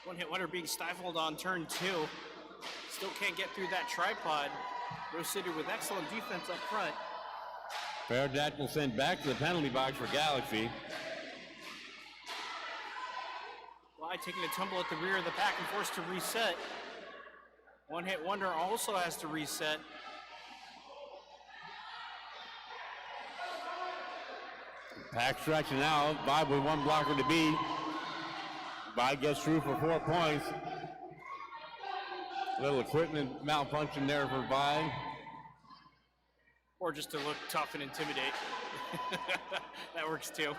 One hit wonder being stifled on turn 2. Still can't get through that tripod. Rose City with excellent defense up front. Pterodactyl sent back to the penalty box for Galaxy. Vi taking a tumble at the rear of the pack and forced to reset. One hit wonder also has to reset. Pack stretching out. Bout with one blocker to beat. Bout gets through for 4 points. Little equipment malfunction there for Bout. Or just to look tough and intimidate. That works too.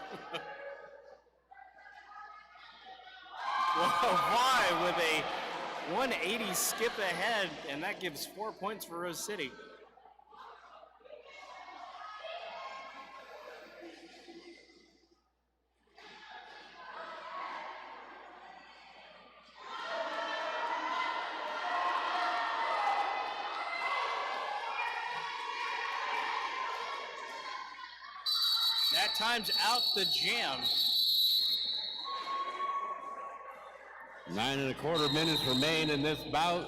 Whoa, Bout with a 180 skip ahead, and that gives 4 points for Rose City. That times out the jam. 9.25 minutes remain in this bout.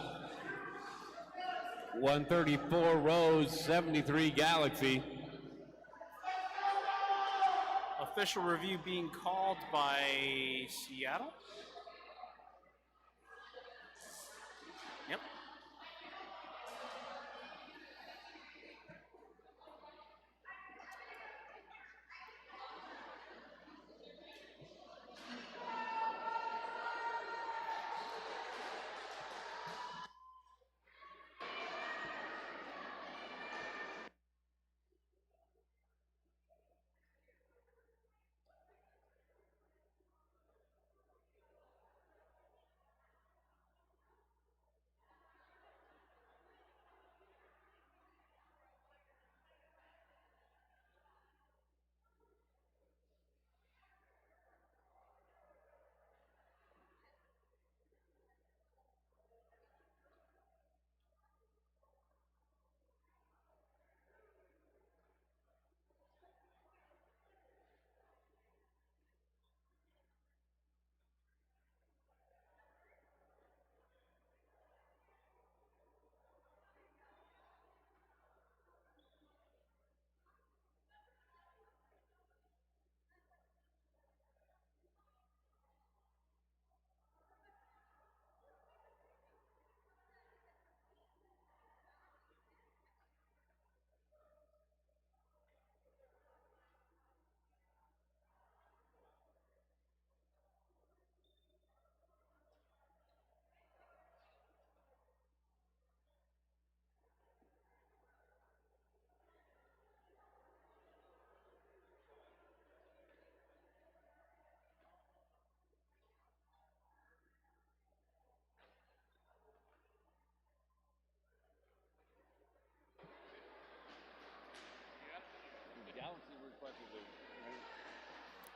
134 Rose, 73 Galaxy. Official review being called by Seattle. Yep.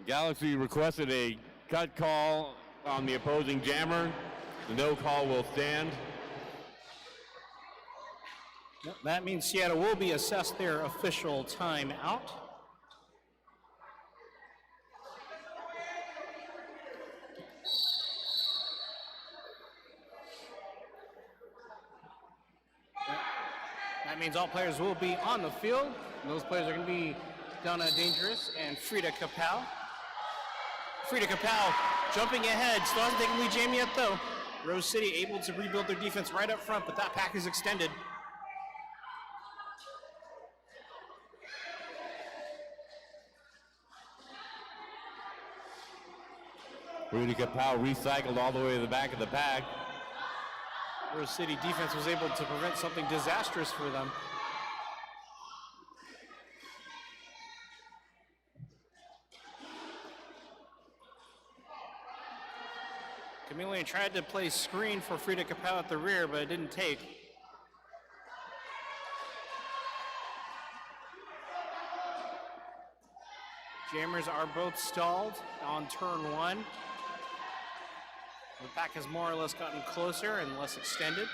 Galaxy requested a cut call on the opposing jammer. The no call will stand. Yep, that means Seattle will be assessed their official timeout. That means all players will be on the field. Those players are going to be Donna Dangerous and Frida Kapow. Frida Kapow jumping ahead, still hasn't taken lead jam yet though. Rose City able to rebuild their defense right up front, but that pack is extended. Frida Kapow recycled all the way to the back of the pack. Rose City defense was able to prevent something disastrous for them. Chameleon tried to play screen for Frida Kapow at the rear, but it didn't take. Jammers are both stalled on turn one. The pack has more or less gotten closer and less extended.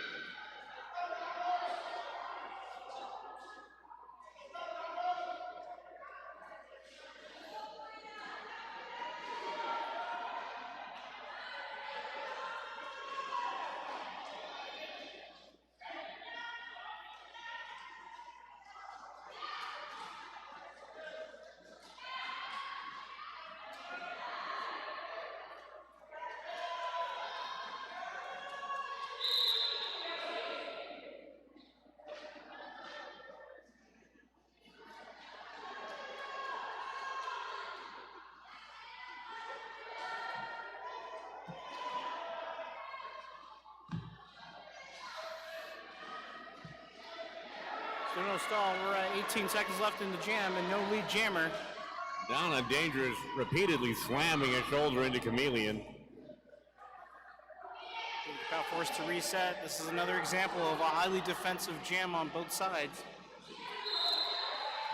Still no stall. We're at 18 seconds left in the jam and no lead jammer. Donna Dangerous repeatedly slamming a shoulder into Chameleon. About forced to reset. This is another example of a highly defensive jam on both sides.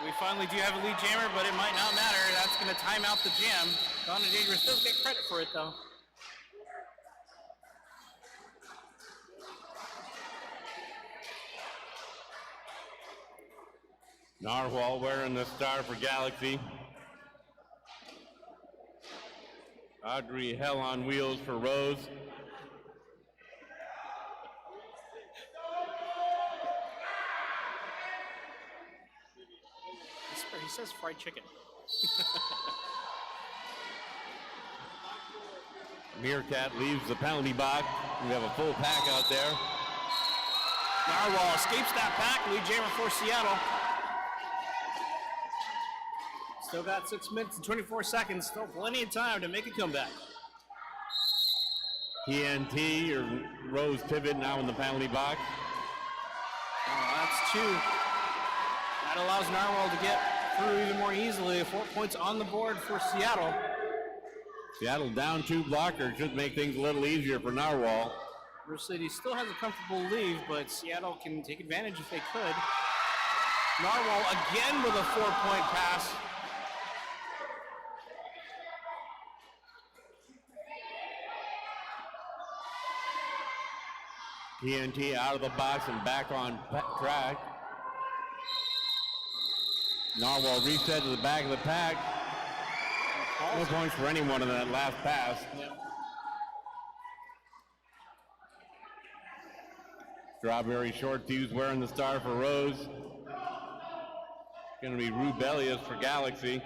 We finally do have a lead jammer, but it might not matter. That's going to time out the jam. Donna Dangerous does get credit for it, though. Narwhal wearing the star for Galaxy. Audrey Hell on Wheels for Rose. He says fried chicken. Meerkat leaves the penalty box. We have a full pack out there. Narwhal escapes that pack. Lead jammer for Seattle. Still got 6 minutes and 24 seconds. Still plenty of time to make a comeback. TNT or Rose Pivot now in the penalty box. Oh, that's 2. That allows Narwhal to get through even more easily. 4 points on the board for Seattle. Seattle down 2 blockers should make things a little easier for Narwhal. Rose City still has a comfortable lead, but Seattle can take advantage if they could. Narwhal again with a 4-point pass. TNT out of the box and back on track. Narwhal reset to the back of the pack. No points for anyone in that last pass. Strawberry short fuse wearing the star for Rose. Going to be Rubelius for Galaxy.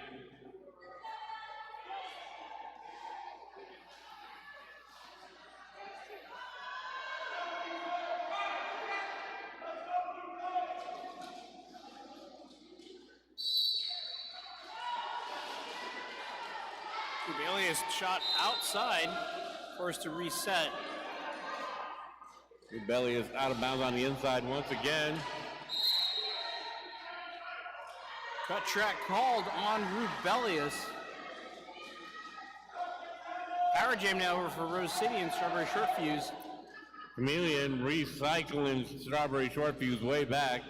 Rubelius shot outside, forced to reset. Rubelius out of bounds on the inside once again. Cut track called on Rubelius. Power jam now over for Rose City and Strawberry Short Fuse. Chameleon recycling Strawberry Short Fuse way back.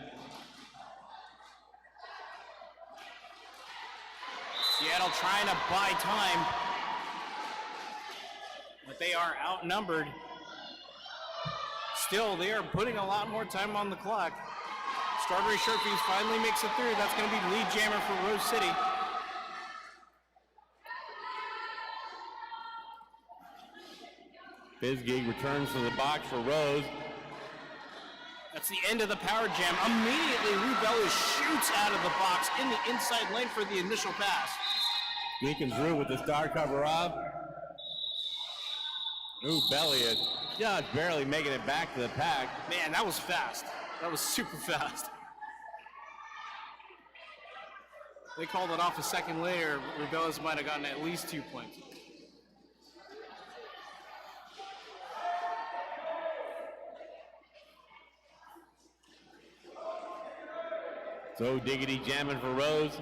Seattle trying to buy time, but they are outnumbered. Still, they are putting a lot more time on the clock. Strawberry Short Fuse finally makes it through. That's going to be lead jammer for Rose City. Bizgig returns to the box for Rose. That's the end of the power jam. Immediately, Rubelius shoots out of the box in the inside lane for the initial pass. Deacon Drew with the star cover off. Rubelius just barely making it back to the pack. Man, that was fast. That was super fast. They called it off a second later. Rubelius might have gotten at least 2 points. So Diggity jamming for Rose.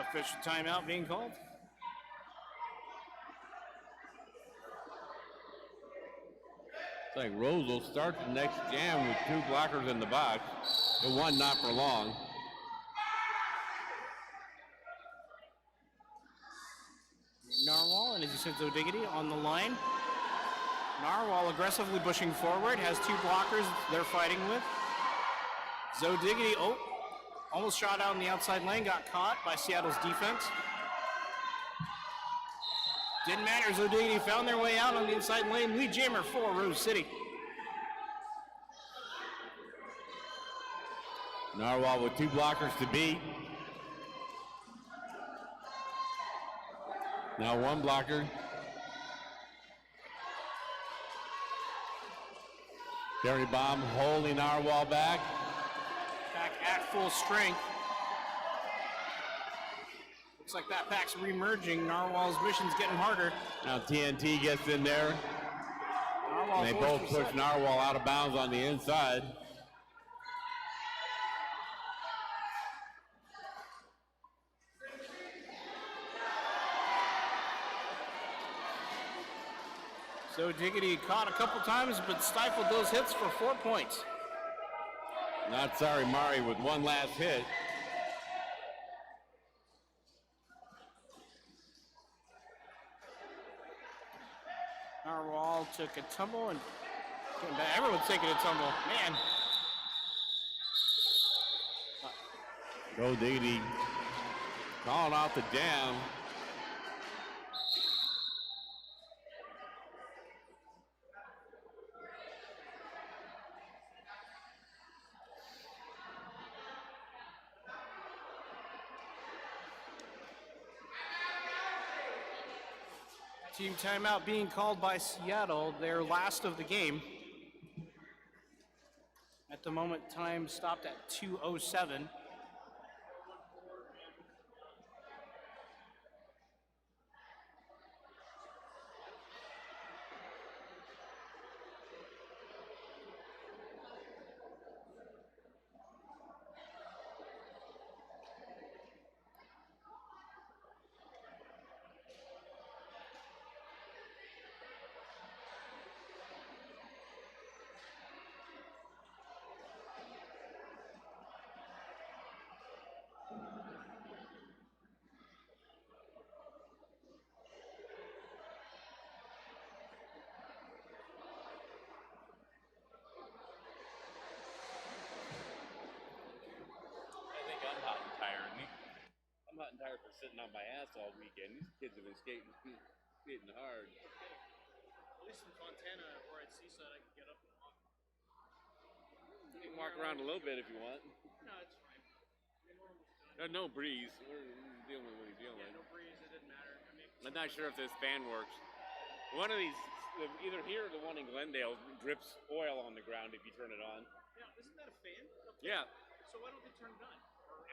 Official timeout being called. It's like Rose will start the next jam with 2 blockers in the box. The one not for long. Narwhal and as you said, Zo Diggity on the line. Narwhal aggressively pushing forward, has 2 blockers they're fighting with. Zo Diggity, almost shot out in the outside lane, got caught by Seattle's defense. Didn't matter, Zo Diggity found their way out on the inside lane. Lead jammer for Rose City. Narwhal with 2 blockers to beat. Now 1 blocker. Terry Bomb holding Narwhal back. Back at full strength. Looks like that pack's remerging. Narwhal's mission's getting harder. Now TNT gets in there. Narwhal And they both push Narwhal out of bounds on the inside. So Diggity caught a couple times, but stifled those hits for 4 points. Not sorry, Mari, with one last hit. Narwhal took a tumble and came back. Everyone's taking a tumble. Man. Go Diggity calling out the jam. Team timeout being called by Seattle, their last of the game. At the moment, time stopped at 2:07. I'm hot and tired for sitting on my ass all weekend. These kids have been skating hard. At least in Fontana or at Seaside, I can get up and walk. You can walk around a little bit if you want. No, it's fine. There's no breeze. We're dealing with what he's dealing with. No breeze, it didn't matter. I'm not sure if this fan works. One of these, either here or the one in Glendale, drips oil on the ground if you turn it on. Yeah, isn't that a fan? Yeah. So why don't they turn it on?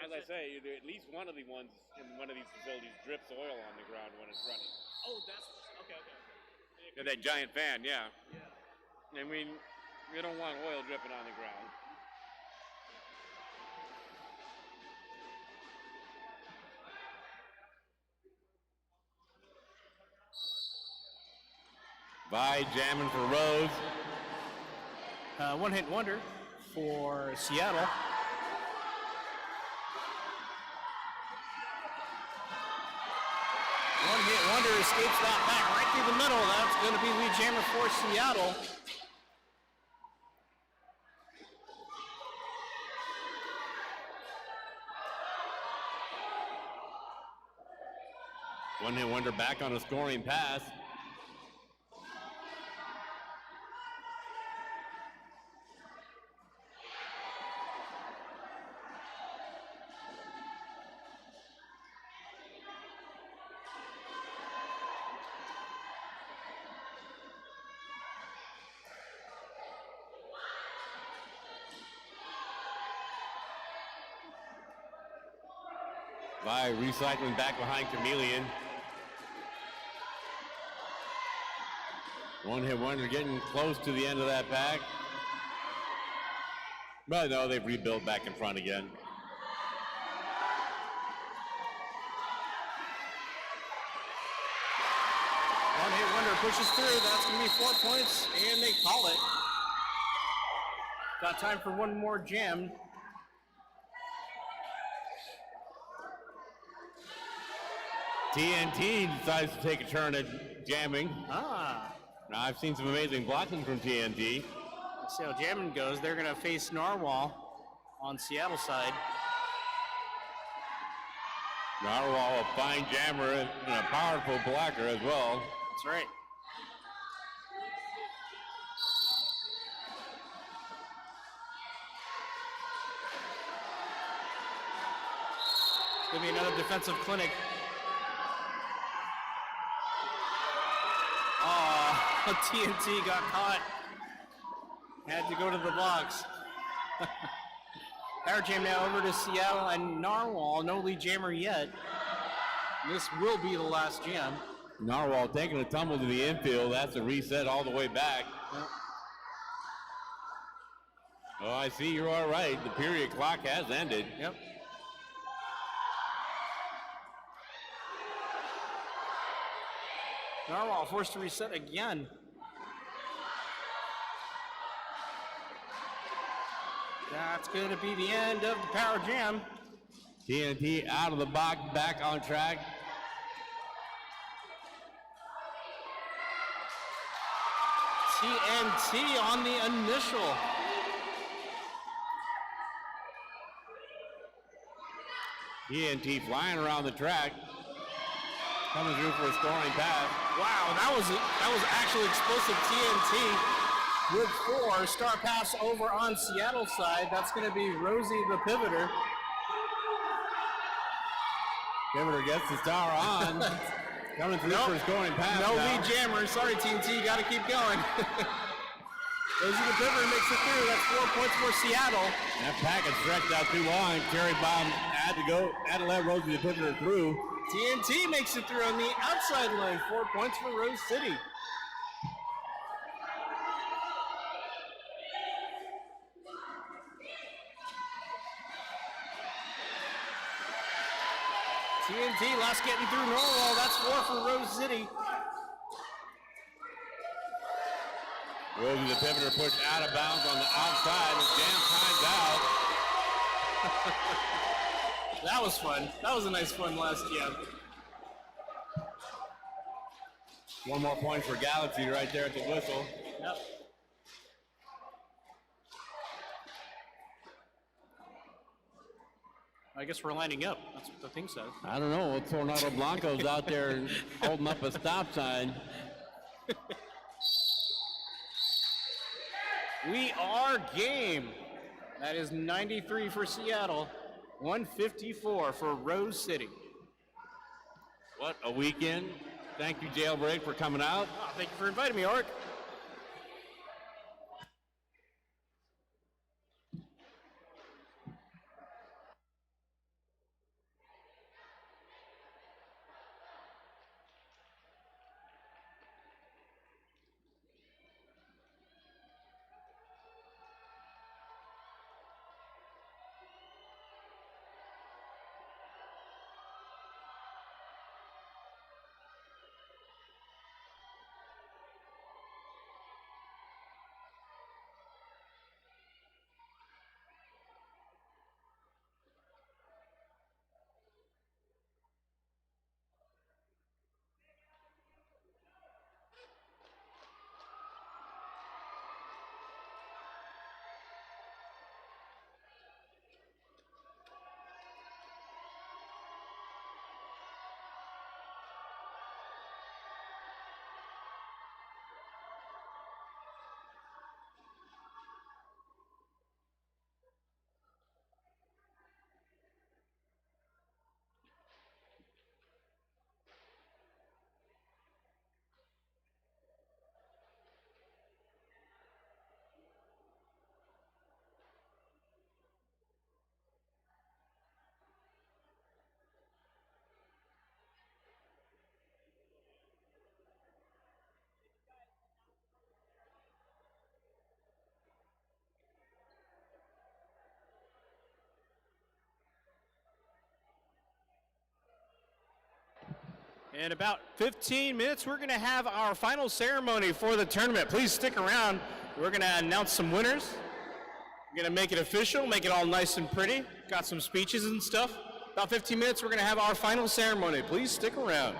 As I say, at least one of the ones in one of these facilities drips oil on the ground when it's running. Oh, that's okay. Yeah, that giant fan, yeah. Yeah. I mean, you don't want oil dripping on the ground. Vi jamming for Rose. One hit wonder for Seattle. One hit wonder escapes that back right through the middle. That's going to be lead jammer for Seattle. One hit wonder back on a scoring pass. By recycling back behind Chameleon. One hit wonder getting close to the end of that pack. But no, they've rebuilt back in front again. One hit wonder pushes through. That's going to be 4 points, and they call it. Got time for one more jam. TNT decides to take a turn at jamming. Now, I've seen some amazing blocking from TNT. Let's see how jamming goes. They're going to face Narwhal on Seattle side. Narwhal, a fine jammer and a powerful blocker as well. That's right. It's going to be another defensive clinic. TNT got caught. Had to go to the box. Power jam now over to Seattle and Narwhal. No lead jammer yet. This will be the last jam. Narwhal taking a tumble to the infield. That's a reset all the way back. Yep. Oh, I see you're all right. The period clock has ended. Yep. Narwhal forced to reset again. That's going to be the end of the Power Jam. TNT out of the box, back on track. TNT on the initial. TNT flying around the track. Coming through for a scoring pass. Wow, that was actually explosive. TNT with 4. Star pass over on Seattle side. That's going to be Rosie the pivoter. Pivoter gets the star on. Coming through for a scoring pass. No now. lead jammer. Sorry, TNT. You got to keep going. Rosie the pivoter makes it through. That's 4 points for Seattle. That packet stretched out too long. Terry Baum had to let Rosie the pivoter through. TNT makes it through on the outside line. 4 points for Rose City. TNT last getting through Norwell. That's 4 for Rose City. Rosie the pivoter pushed out of bounds on the outside. And Jam timed out. That was fun. That was a nice fun last jam. 1 more point for Galaxy right there at the whistle. Yep. I guess we're lining up. That's what the thing says. I don't know. Tornado Blanco's out there holding up a stop sign. We are game. That is 93 for Seattle, 154 for Rose City. What a weekend. Thank you, Jailbreak, for coming out. Oh, thank you for inviting me, Art. In about 15 minutes, we're going to have our final ceremony for the tournament. Please stick around. We're going to announce some winners. We're going to make it official, make it all nice and pretty. Got some speeches and stuff. About 15 minutes, we're going to have our final ceremony. Please stick around.